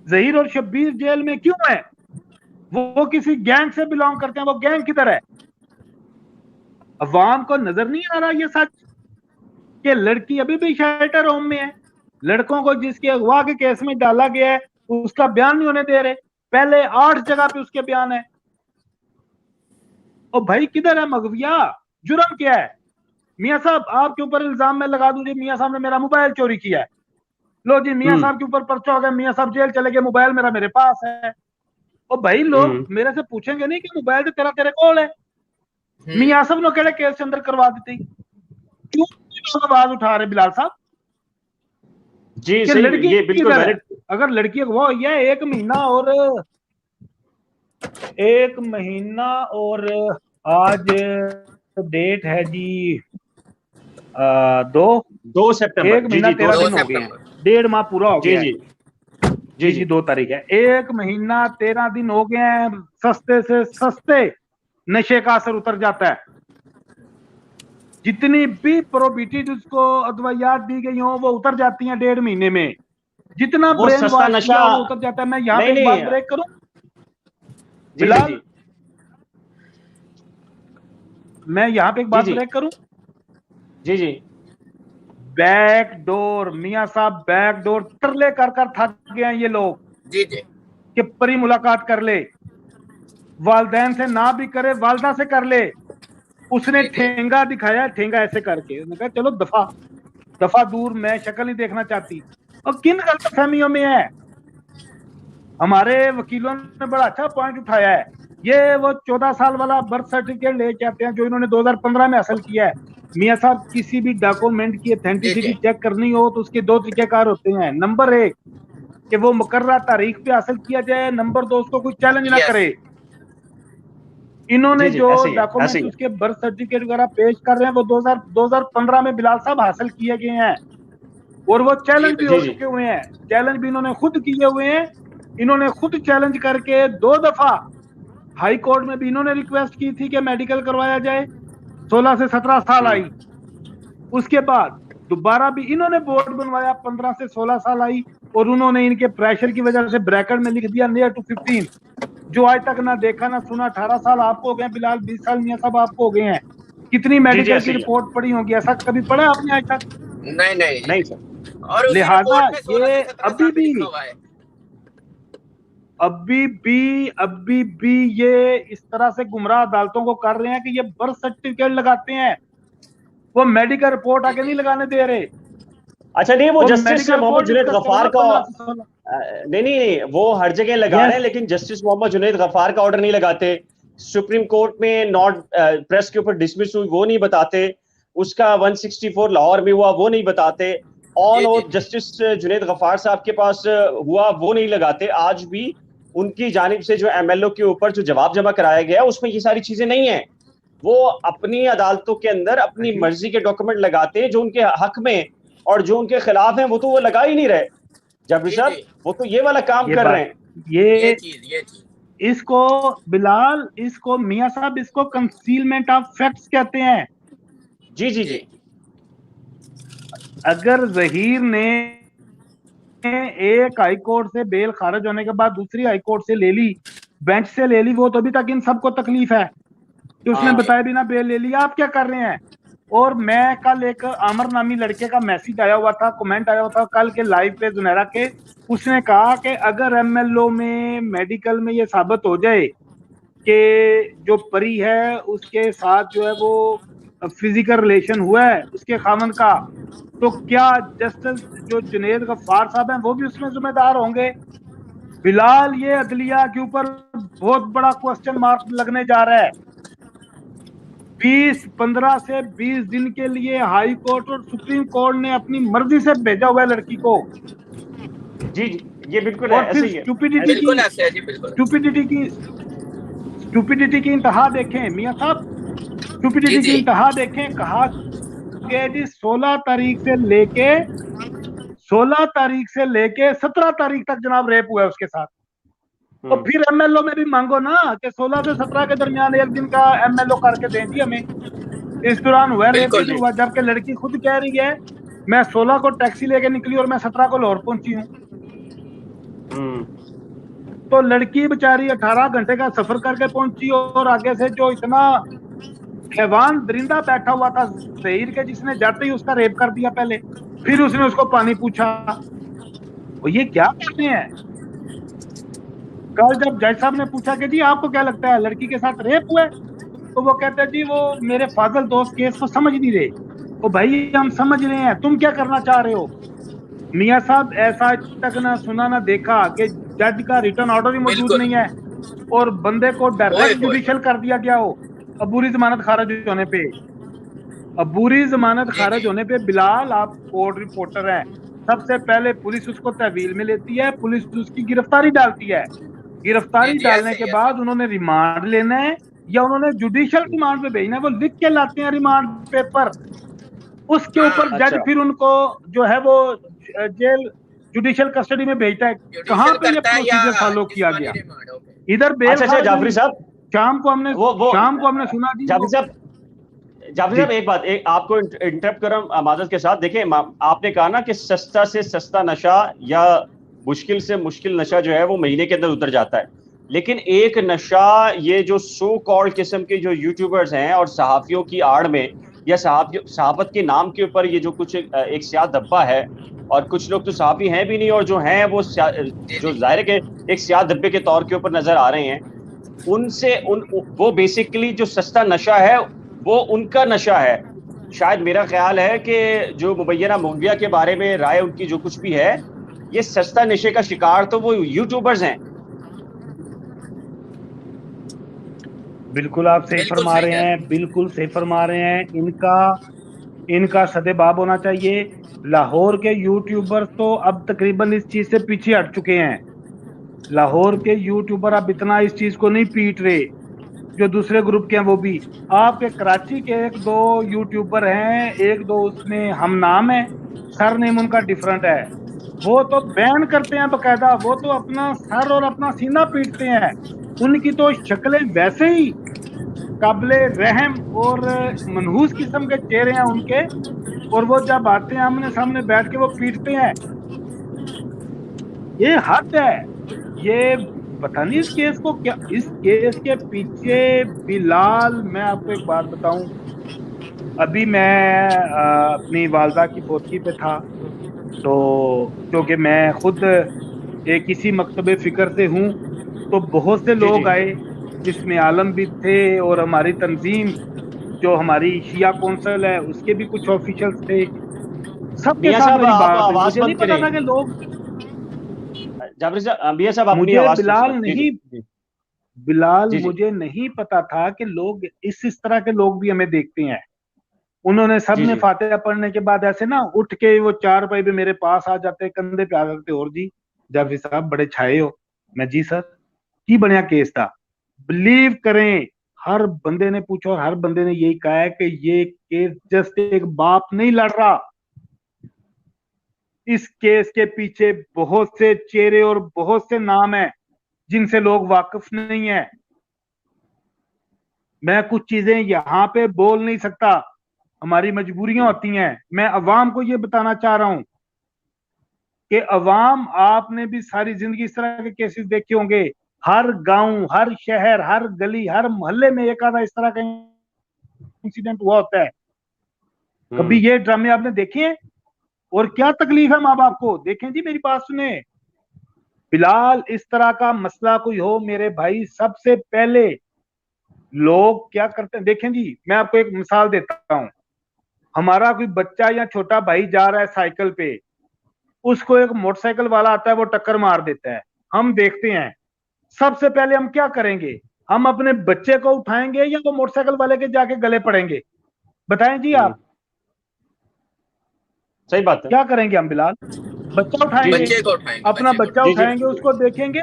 ज़हीर और शब्बीर जेल में क्यों है? वो किसी गैंग से बिलोंग करते हैं, वो गैंग किधर है? अवाम को नजर नहीं आ रहा ये सच कि लड़की अभी भी शेल्टर होम में है? लड़कों को जिसके अगवा के केस में डाला गया है उसका बयान नहीं होने दे रहे, पहले 8 जगह पे उसके बयान है। ओ भाई, किधर है मगविया? जुर्म क्या है? मियां साहब आपके ऊपर इल्जाम में लगा दूं जी, मियां साहब ने मेरा मोबाइल चोरी किया है, लो जी मियां साहब के ऊपर पर्चा हो गया, मियां साहब जेल चले गए, मोबाइल मेरा मेरे पास है। ओ भाई, लोग मेरे से पूछेंगे नहीं कि मोबाइल तो तेरा तेरे कोल है? मियां साहब ने केड़े केस अंदर करवा दी? क्यों लोग आवाज उठा रहे बिलाल साहब? जी कि सही, लड़की ये बिल्कुल किधर है? अगर लड़की अगवा हुई है 1 महीना और आज डेट है जी 2 सितंबर 1 महीना 13 दिन हो गए हैं, 1.5 माह पूरा हो गया है। जी 2 तारीख है, 1 महीना 13 दिन हो गए हैं। सस्ते से सस्ते नशे का असर उतर जाता है। जितनी भी प्रोबिटेड उसको अदवाइयात दी गई हो वो उतर जाती हैं 1.5 महीने में। जितना ब्रेन वॉश किया वो उतर जाता है। मैं यहाँ पे एक बात ब्रेक करूं बिलाल, मैं यहाँ पे एक बात ब्रेक करूं। जी बैक डोर, मियां साहब बैक डोर तरले कर कर थक गए हैं ये लोग जी कि परी मुलाकात कर ले, वालदैन से ना भी करे वालदा से कर ले। उसने ठेंगा दिखाया, ठेंगा ऐसे करके, उसने कहा चलो दफा दूर, मैं शक्ल नहीं देखना चाहती। और किन गलतफहमियों में है? हमारे वकीलों ने बड़ा अच्छा पॉइंट उठाया है। ये वो 14 साल वाला बर्थ सर्टिफिकेट लेके आते हैं जो इन्होंने 2015 में हासिल किया है। मियां साहब, किसी भी डॉक्यूमेंट की ऑथेंटिसिटी चेक करनी हो तो उसके 2 तरीकेकार होते हैं। नंबर 1 कि वो मुकर्रर तारीख पे हासिल किया जाए, नंबर 2 उसको कोई चैलेंज ना करे। इन्होंने जो डॉक्यूमेंट उसके बर्थ सर्टिफिकेट वगैरह पेश कर रहे हैं वो 2015 में बिलाल साहब हासिल किए गए हैं और वो चैलेंज भी हो चुके हुए हैं। चैलेंज भी इन्होंने खुद किए हुए हैं। इन्होंने खुद चैलेंज करके 2 दफा हाई कोर्ट में भी इन्होंने रिक्वेस्ट की थी कि मेडिकल करवाया जाए। 16 से 17 साल आई, उसके बाद दोबारा भी इन्होंने बोर्ड बनवाया, 15 से 16 साल आई और उन्होंने इनके प्रेशर की वजह से ब्रैकेट में लिख दिया नियर टू 15, जो आज तक ना देखा ना सुना। 18 साल आपको हो गए बिलाल, 20 साल मियां साहब आपको हो गए हैं। कितनी मेडिकल की रिपोर्ट पड़ी होगी? ऐसा कभी पढ़ा आपने आज तक? नहीं सर। और लिहाजा ये अभी भी ये इस तरह से गुमराह अदालतों को कर रहे हैं कि ये बर्थ सर्टिफिकेट लगाते हैं, वो मेडिकल रिपोर्ट आके नहीं लगाने दे रहे। अच्छा नहीं, वो जस्टिस मोहम्मद जुनैद गफ्फार का नहीं वो हर जगह लगा रहे हैं, लेकिन जस्टिस मोहम्मद जुनैद गफ्फार का ऑर्डर नहीं लगाते। सुप्रीम कोर्ट में नॉट प्रेस के ऊपर डिसमिस हुई वो नहीं बताते, उसका 164 लाहौर में हुआ वो नहीं बताते, और जस्टिस जुनैद गफ्फार साहब के पास हुआ वो नहीं लगाते। आज भी उनकी जानिब से जो एमएलओ के ऊपर जो जवाब जमा कराया गया उसमें ये सारी चीजें नहीं है। वो अपनी अदालतों के अंदर अपनी मर्जी के डॉक्यूमेंट लगाते हैं जो उनके हक में, और जो उनके खिलाफ हैं वो तो वो लगा ही नहीं रहे। जबरी साहब वो तो ये वाला काम कर रहे हैं। ये चीज इसको बिलाल, इसको मियां साहब, इसको कंसीलमेंट ऑफ फैक्ट्स कहते हैं। जी अगर ज़हीर ने एक हाई कोर्ट से बेल खारिज होने के बाद दूसरी हाई कोर्ट से ले ली, बेंच से ले ली, वो तो अभी तक इन सबको तकलीफ है कि उसने बताया बिना बेल ले लिया। आप क्या कर रहे हैं? और मैं कल एक आमर नामी लड़के का मैसेज आया हुआ था, कमेंट आया हुआ था कल के लाइव पे जुनैरा के, उसने कहा कि अगर एमएलओ में मेडिकल में ये साबित हो जाए कि जो परी है उसके साथ जो है वो फिजिकल रिलेशन हुआ है उसके खामन का, तो क्या जस्टिस जो जुनेद गफ्फार साहब हैं वो भी उसमें जिम्मेदार होंगे? बिलाल, ये अदलिया के ऊपर बहुत बड़ा क्वेश्चन मार्क लगने जा रहा है। 15 से 20 दिन के लिए हाई कोर्ट और सुप्रीम कोर्ट ने अपनी मर्जी से भेजा हुआ है लड़की को। जी जी, ये बिल्कुल और फिर ऐसे ही है। स्टूपिडिटी की इंतहा देखें मियां साहब, स्टूपिडिटी की इंतहा देखें। कहा कि जी 16 तारीख से लेके 17 तारीख तक जनाब रेप हुआ है उसके साथ। तो फिर एमएलओ में भी मांगो ना कि 16 से 17 के दरमियान एक दिन का एमएलओ करके दें जी हमें, इस दौरान हुआ रेप किधर हुआ, जबकि लड़की खुद कह रही है मैं 16 को टैक्सी लेके निकली और मैं 17 को लाहौर पहुंची हूँ। तो लड़की बेचारी 18 घंटे का सफर करके पहुंची और आगे से जो इतना हैवान दरिंदा बैठा हुआ था जहीर के, जिसने जाते ही उसका रेप कर दिया पहले, फिर उसने उसको पानी पूछा। वो ये क्या करते हैं? कल जब जज साहब ने पूछा कि जी आपको क्या लगता है लड़की के साथ रेप हुआ है, तो वो कहते हैं जी वो मेरे फाजल दोस्त केस को समझ नहीं रहे। तो भाई हम समझ रहे हैं, तुम क्या करना चाह रहे हो? मियां साहब ऐसा तक ना सुना ना देखा कि जज का रिटर्न ऑर्डर ही मौजूद नहीं है और बंदे को डायरेक्ट जुडिशियल कर दिया गया हो अबूरी जमानत खारिज होने पे। अबूरी जमानत खारिज होने पे बिलाल आप कोर्ट रिपोर्टर हैं, सबसे पहले पुलिस उसको तहवील में लेती है, पुलिस उसकी गिरफ्तारी डालती है, गिरफ्तारी डालने के बाद उन्होंने रिमांड लेना है या उन्होंने जुडिशियल रिमांड पे भेजना है, वो लिख के लाते हैं रिमांड पेपर, उसके ऊपर जज फिर उनको जो है वो जेल जुडिशियल कस्टडी में भेजता है। कहाँ पे ये प्रोसीजर फॉलो किया गया? इधर बेल जाफरी साहब, शाम को हमने सुना जी जाफरी साहब एक आपको इंटरप्ट कर रहा हूं माजरत के साथ। देखिए आपने कहा ना कि सस्ता से सस्ता नशा या मुश्किल से मुश्किल नशा जो है वो महीने के अंदर उतर जाता है, लेकिन एक नशा ये जो सो कॉल्ड किस्म के जो यूट्यूबर्स हैं और सहाफियों की आड़ में या सहाफत के नाम के ऊपर ये जो कुछ एक स्याह धब्बा है, और कुछ लोग तो सहाफी हैं भी नहीं और जो हैं वो जो जाहिर के एक स्याह धब्बे के तौर के ऊपर नजर आ रहे हैं, उनसे वो बेसिकली जो सस्ता नशा है वो उनका नशा है। शायद मेरा ख्याल है कि जो मुबैना मुगविया के बारे में राय उनकी जो कुछ भी है, ये सस्ता नशे का शिकार तो वो यूट्यूबर्स हैं। बिल्कुल आप सही फरमा रहे हैं, बिल्कुल सही फरमा रहे हैं। इनका सदेबाब होना चाहिए। लाहौर के यूट्यूबर तो अब तकरीबन इस चीज से पीछे हट चुके हैं। लाहौर के यूट्यूबर अब इतना इस चीज को नहीं पीट रहे, जो दूसरे ग्रुप के हैं वो भी। आपके कराची के एक दो यूट्यूबर हैं, एक दो उसमें हम नाम है, सर नेम उनका डिफरेंट है, वो तो बैन करते हैं बकायदा, वो तो अपना सर और अपना सीना पीटते हैं। उनकी तो शक्लें वैसे ही काबिले रहम और मनहूस किस्म के चेहरे हैं उनके, और वो जब आते हैं आमने सामने बैठ के वो पीटते हैं। ये हद है। ये पता नहीं इस केस को क्या, इस केस के पीछे बिलाल, मैं आपको एक बात बताऊं, अभी मैं अपनी वालदा की पोतकी पे था, तो क्योंकि मैं खुद एक किसी मकतबे फिक्र से हूं, तो बहुत से लोग आए जिसमें आलम भी थे और हमारी तंजीम जो हमारी शिया कौंसिल है उसके भी कुछ ऑफिशियल्स थे, सबके साथ मेरी बात हुई। मुझे नहीं पता था कि लोग मुझे नहीं पता था कि लोग इस तरह के लोग भी हमें देखते हैं। उन्होंने सबने फातिहा पढ़ने के बाद ऐसे ना उठ के वो 4 रुपए भी मेरे पास आ जाते, कंधे पे आ जाते, और जी जाफरी साहब बड़े छाए हो। मैं जी सर की बढ़िया केस था। बिलीव करें, हर बंदे ने पूछा और हर बंदे ने यही कहा है कि ये केस जस्ट एक बाप नहीं लड़ रहा, इस केस के पीछे बहुत से चेहरे और बहुत से नाम हैं जिनसे लोग वाकिफ नहीं है। मैं कुछ चीजें यहां पे बोल नहीं सकता, हमारी मजबूरियां होती हैं। मैं अवाम को ये बताना चाह रहा हूं कि अवाम, आपने भी सारी जिंदगी इस तरह के केसेस देखे होंगे, हर गांव, हर शहर, हर गली, हर मोहल्ले में एक आधा इस तरह का इंसिडेंट हुआ होता है। कभी ये ड्रामे आपने देखे हैं? और क्या तकलीफ है माँ बाप को? देखें जी, मेरी बात सुने। बिलाल, इस तरह का मसला कोई हो मेरे भाई, सबसे पहले लोग क्या करते हैं, देखें जी, मैं आपको एक मिसाल देता हूं। हमारा कोई बच्चा या छोटा भाई जा रहा है साइकिल पे, उसको एक मोटरसाइकिल वाला आता है, वो टक्कर मार देता है। हम देखते हैं, सबसे पहले हम क्या करेंगे? हम अपने बच्चे को उठाएंगे या वो मोटरसाइकिल वाले के जाके गले पड़ेंगे? बताएं जी आप। सही बात है। क्या करेंगे हम बिलाल? बच्चा उठाएंगे, बच्चे को उठाएंगे, अपना बच्चा जी, उठाएंगे, उसको देखेंगे।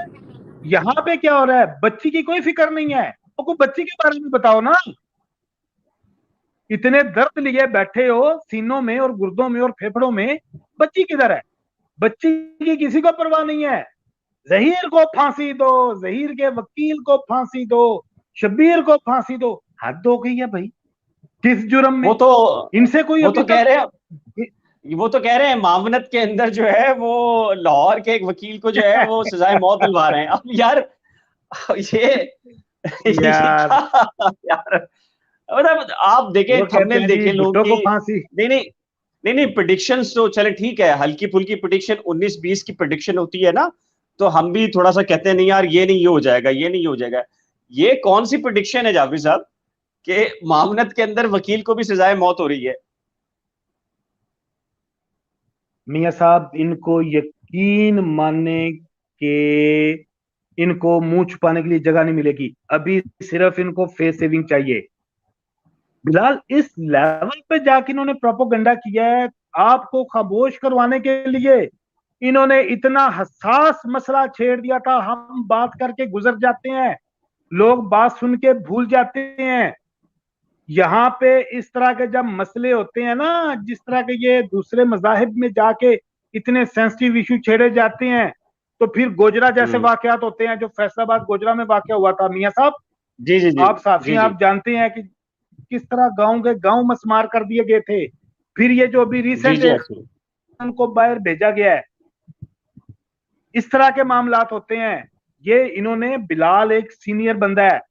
यहाँ पे क्या हो रहा है? बच्ची की कोई फिक्र नहीं है। तो बच्ची के बारे में बताओ ना। इतने दर्द लिए बैठे हो सीनों में और गुर्दों में और फेफड़ों में, बच्ची किधर है? बच्ची की किसी को परवाह नहीं है। जहीर को फांसी दो, जहीर के वकील को फांसी दो, शब्बीर को फांसी दो। हद हो गई है भाई। किस जुर्म में? इनसे कोई वो अभी तो कह तक रहे हैं, वो तो कह रहे हैं मामनत के अंदर जो है वो लाहौर के एक वकील को जो है वो सजाए मौत दिलवा रहे हैं। अब यार ये यार, यार मतलब आप देखें, वो कहते थंबनेल हैं जी देखें लोग भुट्टो की। को फांसी। नहीं नहीं नहीं नहीं, प्रेडिक्शंस तो चले ठीक है, हल्की फुल्की प्रेडिक्शन 19-20 की प्रेडिक्शन होती है ना, तो हम भी थोड़ा सा कहते हैं नहीं यार ये नहीं, ये हो जाएगा, ये नहीं हो जाएगा। ये कौन सी प्रेडिक्शन है जाफरी साहब कि मामनत के अंदर वकील को भी सजाए मौत हो रही है? मियां साहब, इनको यकीन मानने के, इनको मुंह छुपाने के लिए जगह नहीं मिलेगी। अभी सिर्फ इनको फेस सेविंग चाहिए। बिलाल, इस लेवल पे जाके इन्होंने प्रोपोगंडा किया है आपको खामोश करवाने के लिए। इन्होंने इतना हसास मसला छेड़ दिया था, हम बात करके गुजर जाते हैं, लोग बात सुन के भूल जाते हैं। यहाँ पे इस तरह के जब मसले होते हैं ना, जिस तरह के ये दूसरे मजाहिब में जाके इतने सेंसिटिव इशू छेड़े जाते हैं, तो फिर गोजरा जैसे वाकयात होते हैं, जो फैसलाबाद गोजरा में वाकया हुआ था। मियां साहब, जी जी जी आप साथी जी हैं, जी आप जानते हैं कि किस तरह गांव के गांव मसमार कर दिए गए थे। फिर ये जो अभी जी रिसेंट जी एक उनको बाहर भेजा गया है, इस तरह के मामलात होते हैं। ये इन्होंने, बिलाल एक सीनियर बंदा है,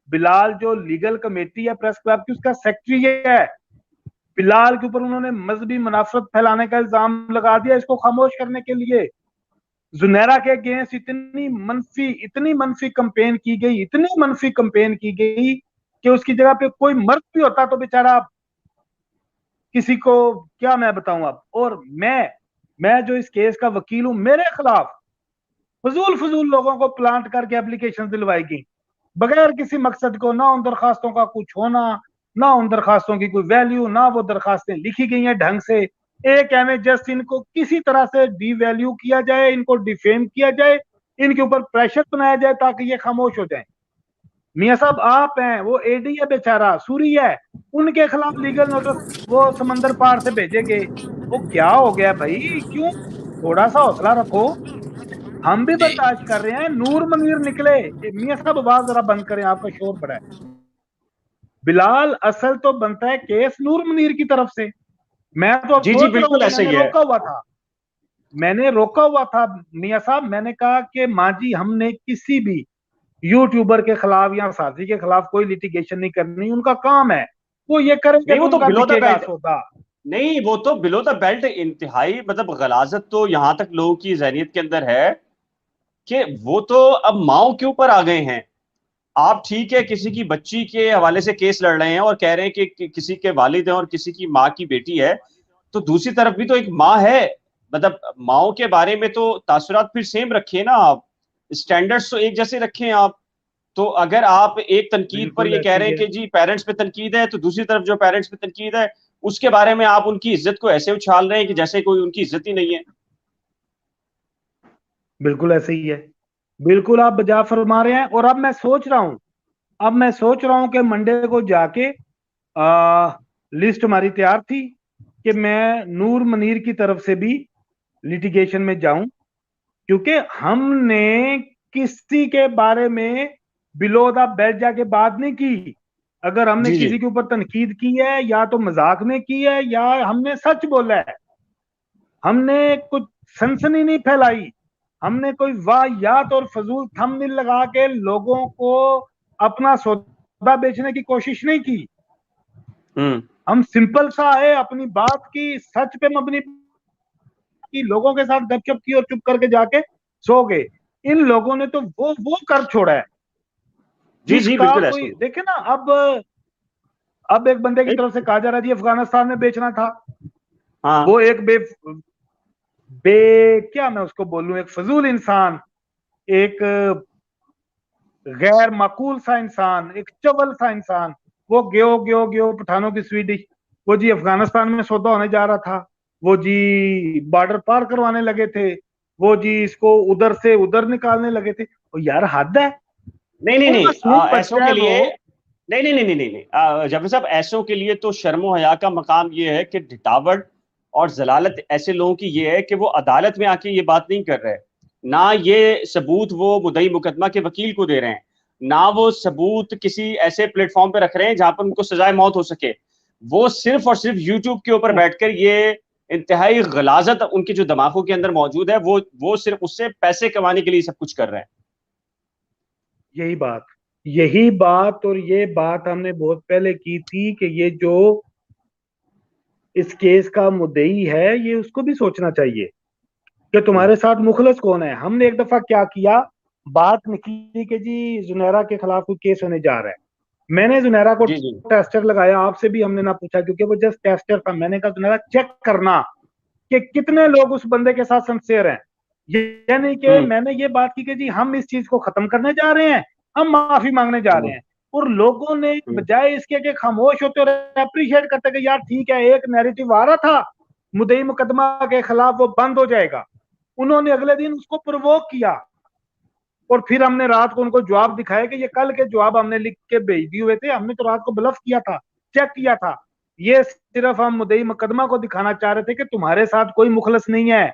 बिलाल जो लीगल कमेटी है प्रेस क्लब की, उसका सेक्रेटरी है। बिलाल के ऊपर उन्होंने मजहबी मुनाफरत फैलाने का इल्जाम लगा दिया इसको खामोश करने के लिए। जुनैरा के अगेंस्ट इतनी मनफी कंपेन की गई, इतनी मनफी कंपेन की गई कि उसकी जगह पे कोई मर्द भी होता तो बेचारा, किसी को क्या मैं बताऊं अब। और मैं जो इस केस का वकील हूं, मेरे खिलाफ फजूल फजूल लोगों को प्लांट करके एप्लीकेशन दिलवाई गई बगैर किसी मकसद को, ना उन दरखास्तों का कुछ होना, ना उन दरखास्तों की कोई वैल्यू, ना वो दरखास्तें लिखी गई हैं ढंग से। एक एम जस्ट इनको किसी तरह से डी वैल्यू किया जाए, इनको डिफेम किया जाए, इनके ऊपर प्रेशर बनाया जाए ताकि ये खामोश हो जाए। मियां साहब, आप हैं, वो एडी है बेचारा, सूरी है, उनके खिलाफ लीगल नोटिस वो समंदर पार से भेजेंगे। वो क्या हो गया भाई? क्यों? थोड़ा सा हौसला रखो। हम भी जी बर्दाश्त कर रहे हैं। नूर मुनीर निकले। मियां साहब, आवाज जरा बंद करें, आपका शोर बड़ा है। बिलाल, असल तो बनता है केस नूर मुनीर की तरफ से। मैं तो अब जी जी सोच रहा हूं बिल्कुल कि ऐसा ही है। मैंने रोका हुआ था मियां साहब। मैंने कहा कि माँ जी, हमने किसी भी यूट्यूबर के खिलाफ या साथी के खिलाफ कोई लिटिगेशन नहीं करनी, उनका काम है, वो ये करेंगे नहीं तो वो तो उनका बिलो द बिकेगा बेल्ट, सौदा। नहीं वो तो बिलो द बेल्ट इंतहाई मतलब गलाजत तो यहां तक लोगों की जहनियत के अंदर है कि वो तो अब माओ के ऊपर आ गए हैं। आप ठीक है किसी की बच्ची के हवाले से केस लड़ रहे हैं और कह रहे हैं कि किसी के वालिद हैं और किसी की माँ की बेटी है, तो दूसरी तरफ भी तो एक माँ है। मतलब माओ के बारे में तो तासुरात फिर सेम रखिए ना आप, स्टैंडर्ड्स तो एक जैसे रखें आप। तो अगर आप एक तनकीद पर बिल्कुल ये कह ऐसी रहे हैं है। कि जी पेरेंट्स पे तनकीद है, तो दूसरी तरफ जो पेरेंट्स पे तनकीद है उसके बारे में आप उनकी इज्जत को ऐसे उछाल रहे हैं कि जैसे कोई उनकी इज्जत ही नहीं है। बिल्कुल ऐसे ही है। बिल्कुल आप बजा फरमा रहे हैं। और अब मैं सोच रहा हूं कि मंडे को जाके लिस्ट हमारी तैयार थी कि मैं नूर मनीर की तरफ से भी लिटिगेशन में जाऊं, क्योंकि हमने किसी के बारे में बिलो द बेल्ट जाके बात नहीं की। अगर हमने जी जी किसी के ऊपर तनकीद की है, या तो मजाक में की है या हमने सच बोला है। हमने कुछ सनसनी नहीं फैलाई। हमने कोई वाहियात और फजूल थंबनेल लगा के लोगों को अपना सौदा बेचने की कोशिश नहीं की। हम्म हम सिंपल सा है, अपनी बात की सच पे मबनी की, लोगों के साथ गपशप की और चुप करके जाके सो गए। इन लोगों ने तो वो कर छोड़ा है जी जी जिसका बिल्कुल ऐसा कोई ही। देखे ना। अब एक बंदे की तरफ से कहा जा रहा है जी अफगानिस्तान में बेचना था। हाँ वो एक बे क्या मैं उसको बोलूं, एक फजूल इंसान, एक गैर माकूल सा इंसान, एक चवल सा इंसान, वो गयो पठानों की स्वीडिश, वो जी अफगानिस्तान में सौदा होने जा रहा था, वो जी बॉर्डर पार करवाने लगे थे, वो जी इसको उधर से उधर निकालने लगे थे। तो यार हद है। नहीं नहीं वो नहीं, मासूम ऐसों बच्चा के है वो। लिए नहीं नहीं नहीं नहीं नहीं नहीं, जाफर साहब ऐसों के लिए तो शर्म हया का मकाम ये है कि ढिठावट और जलालत ऐसे लोगों की ये है कि वो अदालत में आके ये बात नहीं कर रहे, ना ये सबूत वो मुद्दई मुकदमा के वकील को दे रहे हैं, ना वो सबूत किसी ऐसे प्लेटफॉर्म पे रख रहे हैं जहां पर उनको सजाए मौत हो सके। वो सिर्फ और सिर्फ यूट्यूब के ऊपर बैठकर ये इंतहाई गलाजत उनके जो दिमागों के अंदर मौजूद है, वो सिर्फ उससे पैसे कमाने के लिए सब कुछ कर रहे हैं। यही बात और ये बात हमने बहुत पहले की थी कि ये जो इस केस का मुद्दई है ये उसको भी सोचना चाहिए कि तुम्हारे साथ मुखलस कौन है। हमने एक दफा क्या किया, बात निकली कि जी जुनैरा के खिलाफ कोई केस होने जा रहा है। मैंने जुनैरा को जी जी टेस्टर लगाया, आपसे भी हमने ना पूछा क्योंकि वो जस्ट टेस्टर था। मैंने कहा जुनैरा चेक करना कि कितने लोग उस बंदे के साथ सिंसियर हैं। ये नहीं कि हम्म मैंने ये बात की कि जी हम इस चीज को खत्म करने जा रहे हैं, हम माफी मांगने जा रहे हम्म हैं। और लोगों ने हम्म बजाय इसके कि खामोश होते और अप्रिशिएट करते कि यार ठीक है एक नैरेटिव आ रहा था मुद्दई मुकदमा के खिलाफ, वो बंद हो जाएगा, उन्होंने अगले दिन उसको प्रोवोक किया। और फिर हमने रात को उनको जवाब दिखाया कि ये कल के जवाब हमने लिख के भेज दिए हुए थे, हमने तो रात को ब्लफ किया था, चेक किया था। ये सिर्फ हम मुद्दई मुकदमा को दिखाना चाह रहे थे कि तुम्हारे साथ कोई मुखलस नहीं है,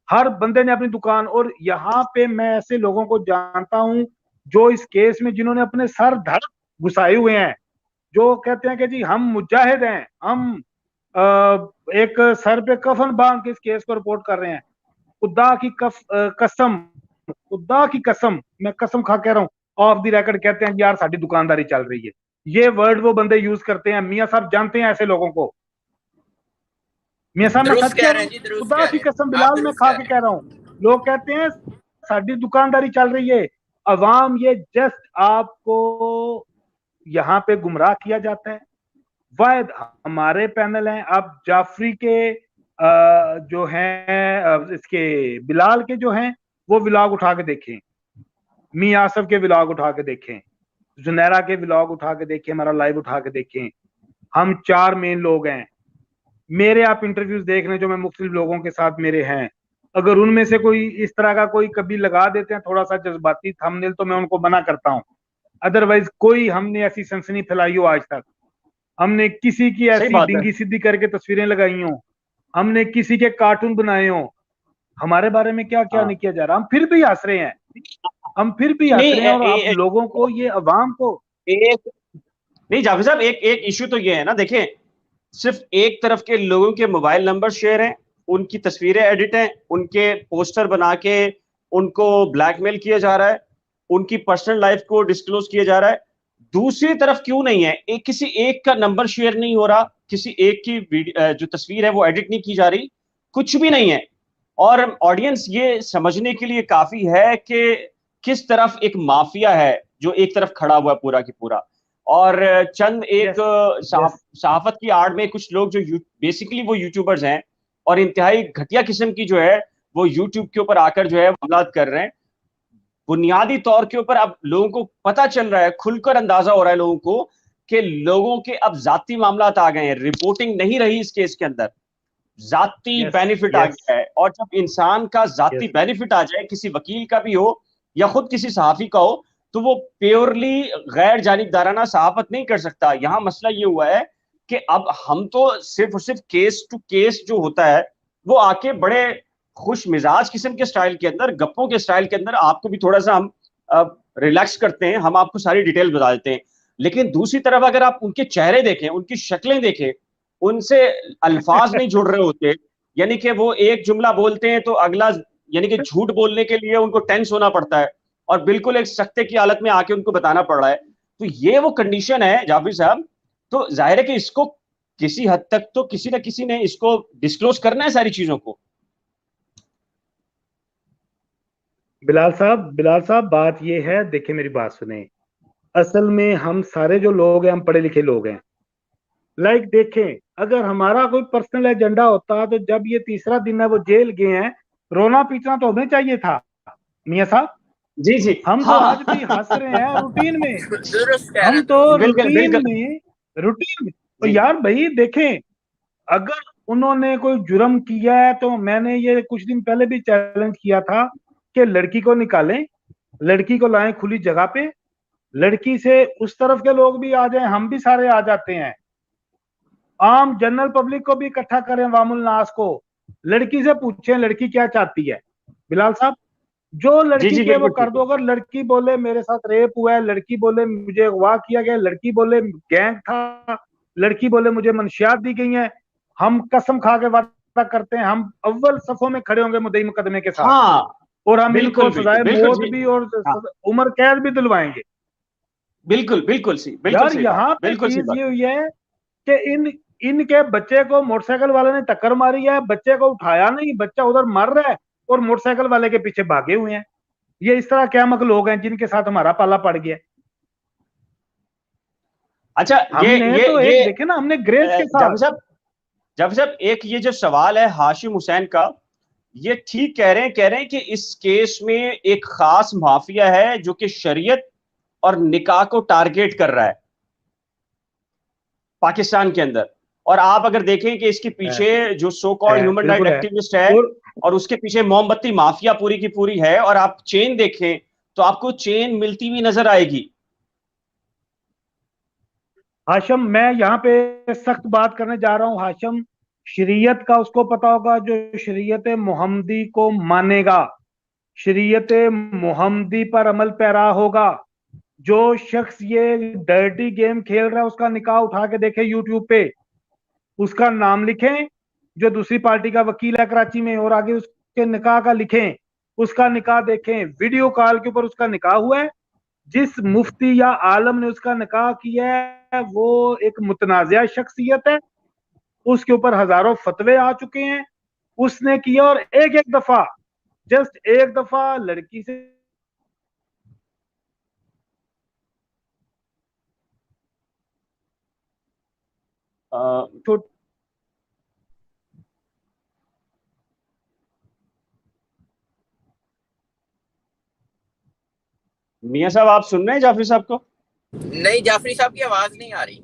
हर बंदे ने अपनी दुकान। और यहाँ पे मैं ऐसे लोगों को जानता हूं जो इस केस में जिन्होंने अपने सर धड़ घुसाए हुए हैं, जो कहते हैं कि जी हम मुजाहिद हैं, हम एक सर पे कफन बांध के इस केस को रिपोर्ट कर रहे हैं। खुदा की कसम, खुदा की कसम, मैं कसम खा कह रहा हूं, ऑफ द रिकॉर्ड कहते हैं यार साड़ी दुकानदारी चल रही है। ये वर्ड वो बंदे यूज करते हैं, मियां साहब जानते हैं ऐसे लोगों को। मियां साहब मैं दुरुस्त सच कह कह रहा रहे हूँ, हैं जी, दुरुस्त खुदा कह की रहे कसम हैं आप, बिलाल मैं दुरुस्त खा कह के रहे कह रहा हूँ। लोग कहते हैं साड़ी दुकानदारी चल रही है, अवाम ये जस्ट आपको यहाँ पे गुमराह किया जाता है। वायद हमारे पैनल हैं, आप जाफरी के जो हैं इसके बिलाल के जो हैं वो व्लॉग उठा के देखें, मियां आसफ के व्लॉग उठा के देखें, जुनैरा के व्लॉग उठा के देखें, हमारा लाइव उठा के देखें। हम चार मेन लोग हैं। मेरे आप इंटरव्यूज देख रहे हैं जो मैं मुख्तलिफ लोगों के साथ मेरे हैं, अगर उनमें से कोई इस तरह का कोई कभी लगा देते हैं थोड़ा सा जज्बाती थंबनेल तो मैं उनको मना करता हूं। अदरवाइज कोई हमने ऐसी सनसनी फैलाई हो आज तक, हमने किसी की सही ऐसी बात है। डिंगी सीधी करके तस्वीरें लगाई हो, हमने किसी के कार्टून बनाए हो, हमारे बारे में क्या क्या हाँ नहीं किया जा रहा, हम फिर भी हंस रहे हैं, हम फिर भी हंस नहीं रहे हैं। और आप लोगों को ये अवाम को एक नहीं जाफर साहब, एक एक इशू तो ये है ना, देखें, सिर्फ एक तरफ के लोगों के मोबाइल नंबर शेयर हैं, उनकी तस्वीरें एडिट हैं, उनके पोस्टर बना के उनको ब्लैकमेल किया जा रहा है, उनकी पर्सनल लाइफ को डिस्क्लोज किया जा रहा है। दूसरी तरफ क्यों नहीं है, एक किसी एक का नंबर शेयर नहीं हो रहा, किसी एक की जो तस्वीर है वो एडिट नहीं की जा रही, कुछ भी नहीं है। और ऑडियंस ये समझने के लिए काफी है कि किस तरफ एक माफिया है जो एक तरफ खड़ा हुआ है पूरा की पूरा। और चंद एक यस यस सहाफत की आड़ में कुछ लोग जो बेसिकली वो यूट्यूबर्स हैं और इंतहाई घटिया किस्म की जो है वो यूट्यूब के ऊपर आकर जो है हमला कर रहे हैं। बुनियादी तौर के ऊपर अब लोगों को पता चल रहा है, खुलकर अंदाजा हो रहा है लोगों को कि लोगों के अब जाती मामलात आ गए हैं, रिपोर्टिंग नहीं रही इस केस के अंदर, जाती यस बेनिफिट आ यस गया है। और जब इंसान का जाती यस बेनिफिट आ जाए, किसी वकील का भी हो या खुद किसी सहाफी का हो, तो वो प्योरली गैर जानिबदाराना सहाफत नहीं कर सकता। यहां मसला ये हुआ है कि अब हम तो सिर्फ और सिर्फ केस टू केस जो होता है वो आके बड़े खुश मिजाज किस्म के स्टाइल के अंदर, गप्पों के स्टाइल के अंदर आपको भी थोड़ा सा हम रिलैक्स करते हैं, हम आपको सारी डिटेल बता देते हैं। लेकिन दूसरी तरफ अगर आप उनके चेहरे देखें, उनकी शक्लें देखें, उनसे अल्फाज नहीं जुड़ रहे होते, यानी कि वो एक जुमला बोलते हैं तो अगला, यानी कि झूठ बोलने के लिए उनको टेंस होना पड़ता है और बिल्कुल एक सख्ते की हालत में आके उनको बताना पड़ रहा है। तो ये वो कंडीशन है जाफरी साहब, तो जाहिर है कि इसको किसी हद तक तो किसी न किसी ने इसको डिस्क्लोज करना है सारी चीजों को। बिलाल साहब बात ये है, देखिए मेरी बात सुने। असल में हम सारे जो लोग हैं, हम पढ़े लिखे लोग हैं। लाइक देखें, अगर हमारा कोई पर्सनल एजेंडा होता तो जब ये तीसरा दिन है वो जेल गए हैं, रोना पीटना तो हमें चाहिए था मियां साहब। जी जी, हम तो हाँ। आज भी हंस रहे हैं रूटीन में। दुरुस्त कह रहे हम हैं, तो बिल्कुल बिल्कुल रूटीन में तो जी यार भाई देखें, अगर उन्होंने कोई जुर्म किया है तो मैंने ये कुछ दिन पहले भी चैलेंज किया था कि लड़की को निकालें, लड़की को लाएं खुली जगह पे, लड़की से उस तरफ के लोग भी आ जाएं, हम भी सारे आ जाते हैं, आम जनरल पब्लिक को भी इकट्ठा करें, वामुल नास को, लड़की से पूछें लड़की क्या चाहती है। बिलाल साहब, जो जी लड़की जी, के वो बिल्कुल कर ठीक दो। अगर लड़की बोले मेरे साथ रेप हुआ है, लड़की बोले मुझे अगवा किया गया, लड़की बोले गैंग था, लड़की बोले मुझे मंशियात दी गई है, हम कसम खा के वादा करते हैं हम अव्वल सफों में खड़े होंगे मुद्दई मुकदमे के है। साथ, हाँ, और हम इनको बिल्कुल बिल्कुल सजाए बिल्कुल मौत जी, भी और हाँ, उम्र कैद भी दिलवाएंगे। बिल्कुल बिल्कुल यार सही बात, यहाँ पे बिल्कुल सही चीज बात। ये हुई है कि इनके बच्चे को मोटरसाइकिल वाले ने टक्कर मारी है, बच्चे को उठाया नहीं, बच्चा उधर मर रहा है और मोटरसाइकिल वाले के पीछे भागे हुए हैं। ये इस तरह क्या मक लोग हैं जिनके साथ हमारा पाला पड़ गया। अच्छा, हमने तो ये एक देखे ना, हमने ग्रेस के जाफर साथ। साहब, जाफर साहब, एक ये जो सवाल है हाशिम हुसैन का, ये ठीक कह रहे हैं कि इस केस में एक खास माफिया है जो कि शरीयत और निकाह को टारगेट कर रहा है पाकिस्तान के अंदर। और आप अगर देखें कि इसके है, पीछे जो सो कॉल्ड ह्यूमन राइट बिल्कुल है। एक्टिविस्ट है, और और उसके पीछे मोमबत्ती माफिया पूरी की पूरी है, और आप चेन देखें तो आपको चेन मिलती हुई नजर आएगी। हाशम, मैं यहाँ पे सख्त बात करने जा रहा हूँ हाशम। शरीयत का उसको पता होगा जो शरीयत मोहम्मदी को मानेगा, शरीयत मोहम्मदी पर अमल पैरा होगा। जो शख्स ये डर्टी गेम खेल रहा है उसका निकाह उठा के देखे यूट्यूब पे, उसका नाम लिखें, जो दूसरी पार्टी का वकील है कराची में, और आगे उसके निकाह का लिखें, उसका निकाह देखें, वीडियो कॉल के ऊपर उसका निकाह हुआ है। जिस मुफ्ती या आलम ने उसका निकाह किया है वो एक मुतनाज़िया शख्सियत है, उसके ऊपर हजारों फतवे आ चुके हैं, उसने किया। और एक एक दफा, जस्ट एक दफा लड़की से छोटी मियां साहब, आप सुन रहे हैं जाफरी साहब को? नहीं, जाफरी साहब की आवाज नहीं आ रही।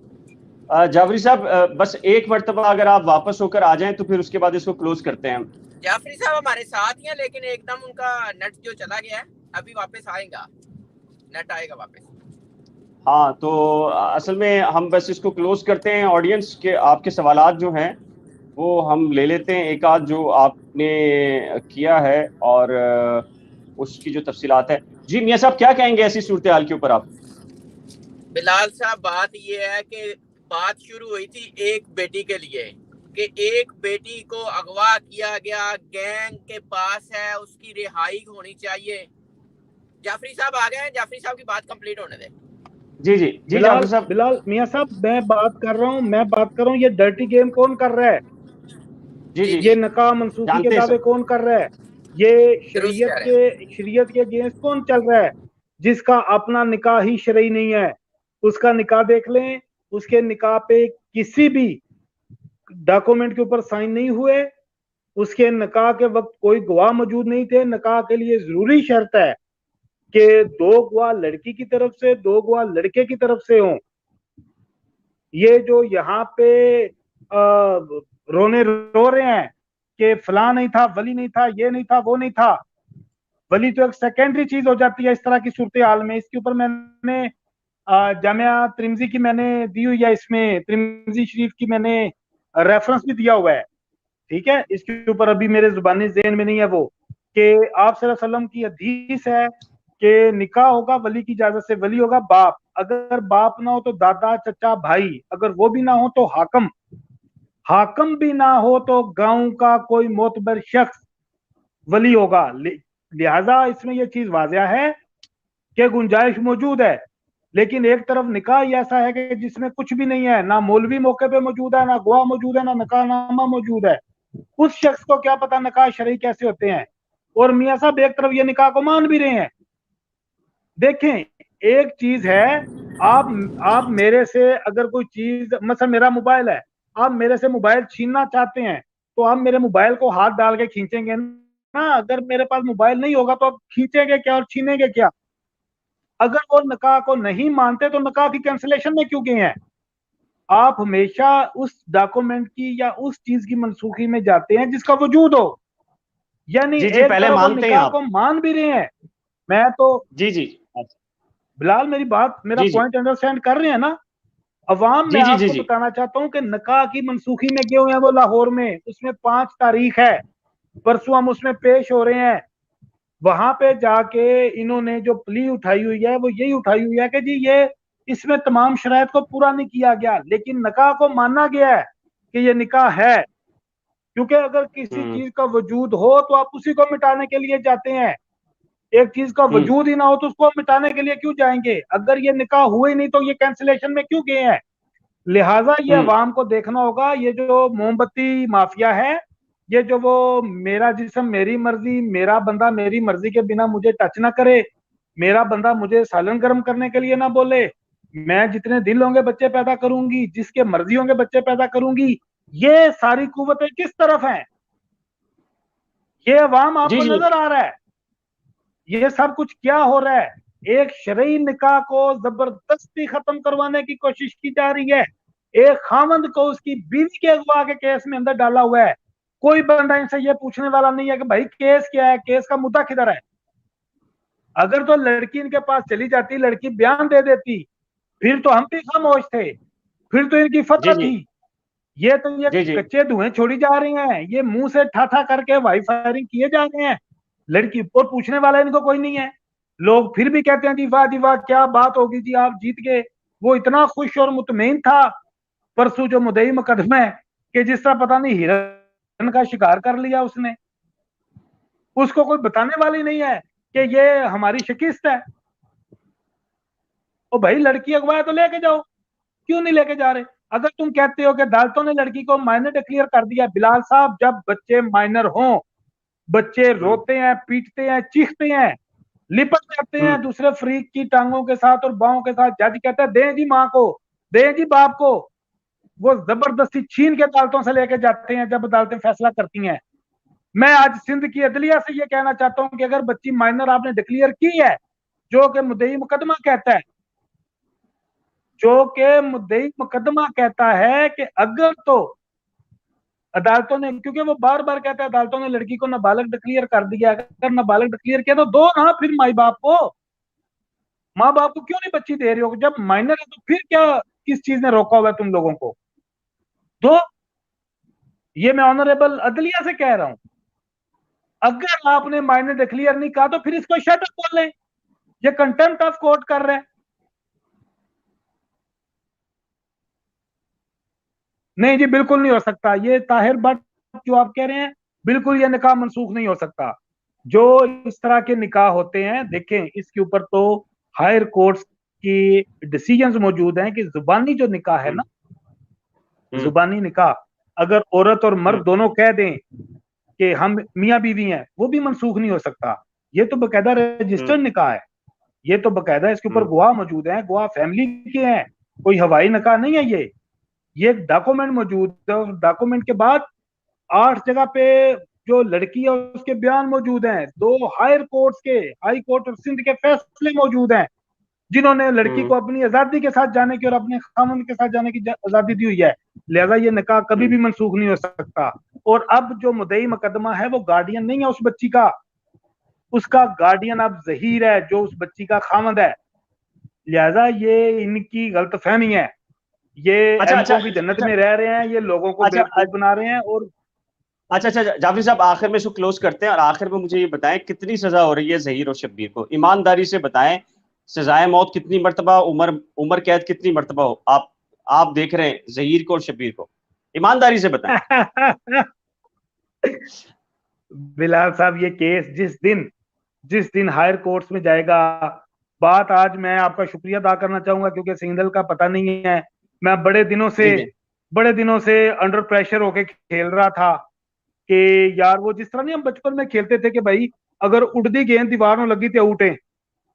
जाफरी साहब, बस एक मरतबा अगर आप वापस होकर आ जाएं तो फिर उसके बाद इसको क्लोज करते हैं हम। जाफरी साहब हमारे साथ ही हैं, लेकिन एकदम उनका नेट जो चला गया है, अभी वापस आएगा, नेट आएगा वापस। हाँ, तो असल में हम बस इसको क्लोज करते हैं। ऑडियंस के आपके सवालात जो हैं वो हम ले लेते हैं, एक आध जो आपने किया है, और उसकी जो तफसीलात है। जी मियां साहब, क्या कहेंगे ऐसी सूरत हाल के ऊपर आप? बिलाल साहब, बात ये है कि बात शुरू हुई थी एक बेटी के लिए कि एक बेटी को अगवा किया गया, गैंग के पास है, उसकी रिहाई होनी चाहिए। जाफरी साहब आ गए हैं, जाफरी साहब की बात कंप्लीट होने दें। जी जी जी, बिलाल जाफर साहब। बिलाल मियां साहब, मैं बात कर रहा हूँ, ये डर्टी गेम कौन कर रहा है? जी जी जी, ये नकाह मनसूखी के जानते हैं दावे सब। कौन कर रहा है? ये दुरुस्त कह रहे हैं। शरीयत के अगेंस्ट कौन चल रहा है? जिसका अपना निकाह ही शरई नहीं है, उसका निकाह देख लें। उसके निकाह पे किसी भी डॉक्यूमेंट के ऊपर साइन नहीं हुए, उसके निकाह के वक्त कोई गवाह मौजूद नहीं थे। निकाह के लिए जरूरी शर्त है कि दो गवाह लड़की की तरफ से, दो गवाह लड़के की तरफ से हों। ये जो यहाँ पे रोने रो रहे हैं कि फलां नहीं था, वली नहीं था, ये नहीं था, वो नहीं था, वली तो एक सेकेंडरी चीज हो जाती है इस तरह की सूरत हाल में। इसके ऊपर मैंने जामिया त्रिमजी की मैंने दी हुई है, इसमें त्रिमजी शरीफ की मैंने रेफरेंस भी दिया हुआ है। ठीक है, इसके ऊपर अभी मेरे जुबानी ज़हन में नहीं है वो, कि आप सल्लल्लाहु अलैहि वसल्लम की हदीस है कि निकाह होगा वली की इजाजत से, वली होगा बाप, अगर बाप ना हो तो दादा चचा भाई, अगर वो भी ना हो तो हाकम, हाकम भी ना हो तो गांव का कोई मोतबर शख्स वली होगा। लिहाजा इसमें यह चीज वाजिया है कि गुंजाइश मौजूद है लेकिन एक तरफ निकाह ही ऐसा है कि जिसमें कुछ भी नहीं है, ना मौलवी मौके पे मौजूद है, ना गवाह मौजूद है, ना निकाहनामा मौजूद है। उस शख्स को क्या पता निकाह शरई कैसे होते हैं। और मियाँ साहब एक तरफ ये निकाह को मान भी रहे हैं। देखें, एक चीज है, आप मेरे से अगर कोई चीज, मतलब मेरा मोबाइल है, आप मेरे से मोबाइल छीनना चाहते हैं तो आप मेरे मोबाइल को हाथ डाल के खींचेंगे ना। अगर मेरे पास मोबाइल नहीं होगा तो आप खींचेंगे क्या और छीनेंगे क्या? अगर वो निकाह को नहीं मानते तो निकाह की कैंसिलेशन में क्यों गए हैं? आप हमेशा उस डॉक्यूमेंट की या उस चीज की मनसूखी में जाते हैं जिसका वजूद हो। यानी जी जी, एक पहले तरफ वो मानते हैं निकाह आप। को मान भी रहे हैं। मैं तो, जी जी। बिलाल मेरी बात, मेरा जी जी पॉइंट अंडरस्टैंड कर रहे हैं ना? अवाम में जी जी जी आपको जी। बताना चाहता हूं कि निकाह की मनसूखी में गए हुए हैं वो लाहौर में, उसमें 5 तारीख है, परसों हम उसमें पेश हो रहे हैं। वहां पे जाके इन्होंने जो प्ली उठाई हुई है वो यही उठाई हुई है कि जी ये इसमें तमाम शराइत को पूरा नहीं किया गया, लेकिन निकाह को माना गया है कि ये निकाह है। क्योंकि अगर किसी हम्म चीज का वजूद हो तो आप उसी को मिटाने के लिए जाते हैं। एक चीज का हम्म वजूद ही ना हो तो उसको मिटाने के लिए क्यों जाएंगे? अगर ये निकाह हुए नहीं तो ये कैंसिलेशन में क्यों गए हैं? लिहाजा ये हम्म अवाम को देखना होगा, ये जो मोमबत्ती माफिया है, ये जो वो मेरा जिस्म मेरी मर्जी, मेरा बंदा मेरी मर्जी के बिना मुझे टच ना करे, मेरा बंदा मुझे सालन गर्म करने के लिए ना बोले, मैं जितने दिल होंगे बच्चे पैदा करूंगी, जिसके मर्जी होंगे बच्चे पैदा करूंगी, ये सारी कुव्वतें किस तरफ हैं? ये अवाम जी आपको जी नजर आ रहा है? ये सब कुछ क्या हो रहा है? एक शरई निकाह को जबरदस्ती खत्म करवाने की कोशिश की जा रही है। एक खामंद को उसकी बीवी के अगवा के केस में अंदर डाला हुआ है। कोई बंदा इनसे ये पूछने वाला नहीं है कि भाई केस क्या है, केस का मुद्दा किधर है। अगर तो लड़की इनके पास चली जाती, लड़की बयान दे देती, फिर तो हम भी खामोश थे, फिर तो इनकी जी फतह जी थी। ये तो ये जी जी कच्चे धुएं छोड़ी जा रही हैं, ये मुंह से ठाठा करके वाई फायरिंग किए जा रहे हैं। लड़की और पूछने वाला इनको कोई नहीं है। लोग फिर भी कहते हैं जी वाह क्या बात होगी जी, आप जीत गए। वो इतना खुश और मुतमईन था परसों जो मुद्दई मुकदमा है कि जिस तरह पता नहीं हिरन का शिकार कर लिया उसने। उसको कोई बताने वाली नहीं है कि ये हमारी शिकस्त है। ओ भाई, लड़की अगवा तो लेके जाओ, क्यों नहीं लेके जा रहे? अगर तुम कहते हो कि अदालतों ने लड़की को माइनर डिक्लेयर कर दिया, बिलाल साहब जब बच्चे माइनर हों, बच्चे हम्म रोते हैं, पीटते हैं, चीखते हैं, लिपट जाते हम्म हैं दूसरे फ्रीक की टांगों के साथ और बाहों के साथ, जज कहता है दें जी माँ को, दें जी बाप को। वो जबरदस्ती छीन के अदालतों से लेके जाते हैं जब अदालतें फैसला करती हैं। मैं आज सिंध की अदलिया से ये कहना चाहता हूं कि अगर बच्ची माइनर आपने डिक्लेयर की है, जो कि मुद्दई मुकदमा कहता है, जो कि मुद्दई मुकदमा कहता है कि अगर तो अदालतों ने, क्योंकि वो बार बार कहता है अदालतों ने लड़की को नाबालिग डिक्लेयर कर दिया, अगर नाबालिग डिक्लेयर किया तो दो ना फिर माई बाप को। माँ बाप को क्यों नहीं बच्ची दे रही हो? जब माइनर है तो फिर क्या, किस चीज ने रोका हुआ है तुम लोगों को? तो ये मैं ऑनरेबल अदलिया से कह रहा हूं, अगर आपने माइनर डिक्लेयर नहीं कहा तो फिर इसको शट अप बोल लें। ये कंटेम्प्ट ऑफ कोर्ट कर रहे हैं। नहीं जी, बिल्कुल नहीं हो सकता ये ताहिर भट्ट जो आप कह रहे हैं, बिल्कुल ये निकाह मनसूख नहीं हो सकता। जो इस तरह के निकाह होते हैं, देखें इसके ऊपर तो हायर कोर्ट्स की डिसीजंस मौजूद हैं कि जुबानी जो निकाह है हम्म ना, हम्म जुबानी निकाह, अगर औरत और मर्द हम्म दोनों कह दें कि हम मियाँ बीवी हैं, वो भी मनसूख नहीं हो सकता। ये तो बकायदा हम्म रजिस्टर्ड निकाह है। ये तो बकायदा इसके ऊपर हम्म गवाह मौजूद हैं, गवाह फैमिली के हैं, कोई हवाई निकाह नहीं है ये एक डॉक्यूमेंट मौजूद है। उस डॉक्यूमेंट के बाद 8 जगह पे जो लड़की है उसके बयान मौजूद हैं, 2 हायर कोर्ट्स के, हाई कोर्ट और सिंध के फैसले मौजूद हैं, जिन्होंने लड़की हम्म को अपनी आजादी के साथ जाने की और अपने खामन के साथ जाने की आजादी दी हुई है। लिहाजा ये निकाह कभी हम्म भी मनसूख नहीं हो सकता। और अब जो मुद्दई मुकदमा है वो गार्डियन नहीं है उस बच्ची का, उसका गार्डियन अब जहीर है जो उस बच्ची का खामद है। लिहाजा ये इनकी गलतफहमी है। ये अच्छा अच्छा एमको की जन्नत अच्छा में रह रहे हैं, ये लोगों को अच्छा बेवकूफ बना रहे हैं। और अच्छा अच्छा जाफरी साहब, आखिर में इसको क्लोज करते हैं और आखिर में मुझे ये बताएं कितनी सजा हो रही है जहीर और शब्बीर को, ईमानदारी से बताएं। सजाए मौत कितनी मर्तबा, उम्र उम्र कैद कितनी मर्तबा हो, आप देख रहे हैं जहीर को और शब्बीर को, ईमानदारी से बताएं। बिलाल साहब, ये केस जिस दिन हायर कोर्ट्स में जाएगा, बात आज मैं आपका शुक्रिया अदा करना चाहूंगा, क्योंकि सिंगल का पता नहीं है, मैं बड़े दिनों से अंडर प्रेशर होके खेल रहा था कि यार वो जिस तरह नहीं हम बचपन में खेलते थे कि भाई अगर उड़दी गेंद दीवार में लगी तो आउट है,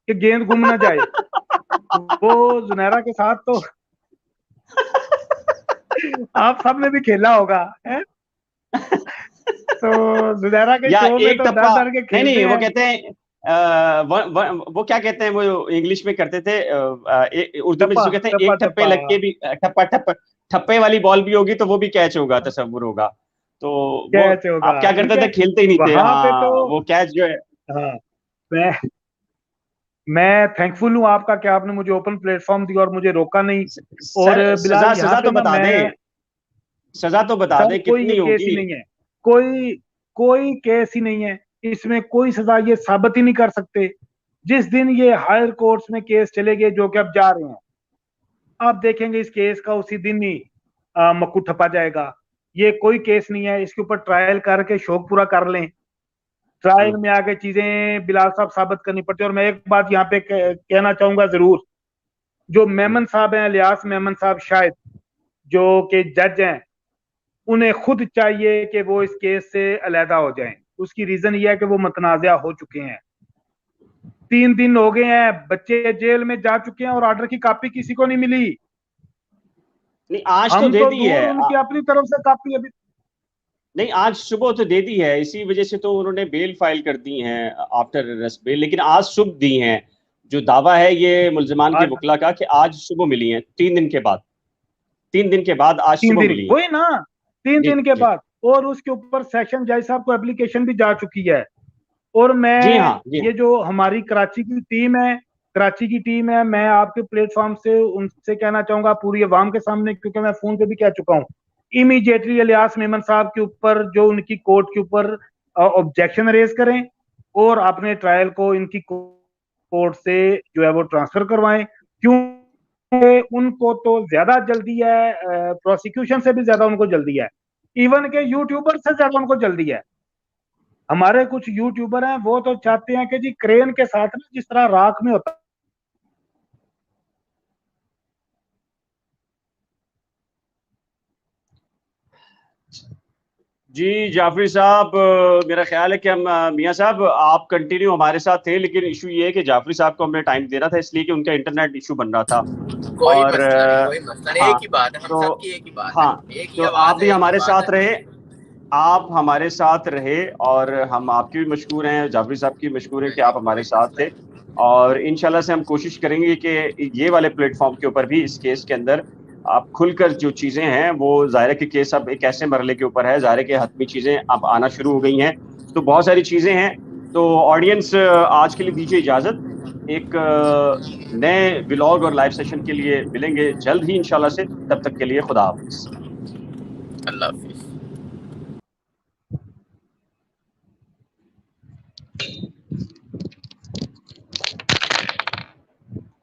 कि गेंद गुम ना जाए। वो जुनैरा के साथ तो आप सब ने भी खेला होगा है? तो जुनैरा के या शो में एक तो डर टप्पा, डर के नहीं खेलते नहीं, वो हैं। कहते हैं वो क्या कहते हैं, वो इंग्लिश में करते थे, उर्दू में टप्पा जिसको कहते हैं टप्पा एक ठप्पे टप्पा। लग के भी ठप्पा ठप्पा, ठप्पे वाली बॉल भी होगी तो वो भी कैच होगा, तसव्वुर होगा। तो वो कैच होगा, आप क्या ठीक करते है। थे, खेलते ही नहीं थे, वहां पे तो हाँ वो कैच जो है। हाँ, मैं मैं थैंकफुल हूँ आपका कि आपने मुझे ओपन प्लेटफॉर्म दिया और मुझे रोका नहीं। और सर बिलाल सजा यहाँ सजा पे तो ना बता मैं, दें, सजा तो बता सर दें कोई ये कितनी केस ही होगी। नहीं है, कोई कोई केस ही नहीं है, इसमें कोई सजा ये साबित ही नहीं कर सकते। जिस दिन ये हायर कोर्ट्स में केस चलेंगे जो कि अब जा रहे हैं, आप देखेंगे इस केस का उसी दिन ही मक्कू ठपा जाएगा। ये कोई केस नहीं है, इसके ऊपर ट्रायल करके शौक पूरा कर लें। ट्रायल में आके चीजें बिलाल साहब साबित करनी पड़ती है। और मैं एक बात यहाँ पे कहना चाहूंगा जरूर, जो मेमन साहब हैं, इलियास मेमन साहब शायद, जो कि जज हैं, उन्हें खुद चाहिए कि वो इस केस से अलहदा हो जाएं। उसकी रीजन ये है कि वो मतनाज़ा हो चुके हैं। 3 दिन हो गए हैं, बच्चे जेल में जा चुके हैं और ऑर्डर की कॉपी किसी को नहीं मिली। नहीं आज तो हम दे तो दी दूर, है, उनकी अपनी तरफ से कॉपी अभी। नहीं आज सुबह तो दे दी है, इसी वजह से तो उन्होंने बेल फाइल कर दी है, आफ्टर अरेस्ट बेल, लेकिन आज सुबह दी हैं। जो दावा है ये मुल्जिमान के आज वकला का कि आज सुबह मिली हैं, 3 दिन के बाद, 3 दिन के बाद आज तीन सुबह दिन मिली हैं। हुई ना, तीन जी दिन के जी बाद। और उसके ऊपर सेशन जज साहब को एप्लीकेशन भी जा चुकी है। और जी मैं, हाँ जी हाँ। ये जो हमारी कराची की टीम है, कराची की टीम है, मैं आपके प्लेटफॉर्म से उनसे कहना चाहूंगा पूरी अवाम के सामने, क्योंकि मैं फोन पे भी कह चुका हूँ, इमीडिएटली इलियास मेमन साहब के ऊपर जो उनकी कोर्ट के ऊपर ऑब्जेक्शन रेज करें और अपने ट्रायल को इनकी कोर्ट से जो है वो ट्रांसफर करवाएं। क्यों? उनको तो ज्यादा जल्दी है, प्रोसिक्यूशन से भी ज्यादा उनको जल्दी है, इवन के यूट्यूबर से ज्यादा उनको जल्दी है। हमारे कुछ यूट्यूबर हैं, वो तो चाहते हैं कि जी क्रेन के साथ ना जिस तरह राख में होता जी जाफरी साहब, मेरा ख्याल है कि हम मियां साहब आप कंटिन्यू हमारे साथ थे, लेकिन इशू ये है कि जाफरी साहब को हमने टाइम देना था इसलिए कि उनका इंटरनेट इशू बन रहा था। कोई और मसला नहीं, कोई मसला नहीं, हाँ एक ही बात है, हम तो सबकी एक ही बात है, हाँ, एक ही तो आप आवाज भी है, एक ही हमारे बात साथ है। रहे, आप हमारे साथ रहे, और हम आपके भी मशकूर हैं, जाफरी साहब की मशकूर हैं कि आप हमारे साथ थे। और इंशाल्लाह से हम कोशिश करेंगे कि ये वाले प्लेटफॉर्म के ऊपर भी इस केस के अंदर आप खुलकर जो चीज़ें हैं, वो ज़ाहिर है कि केस अब एक ऐसे मरहले के ऊपर है, ज़ाहिर है कि हतमी चीज़ें अब आना शुरू हो गई हैं, तो बहुत सारी चीज़ें हैं। तो ऑडियंस आज के लिए दीजिए इजाज़त, एक नए व्लॉग और लाइव सेशन के लिए मिलेंगे जल्द ही इंशाल्लाह से, तब तक के लिए खुदा हाफिज़। अल्लाह हाफिज।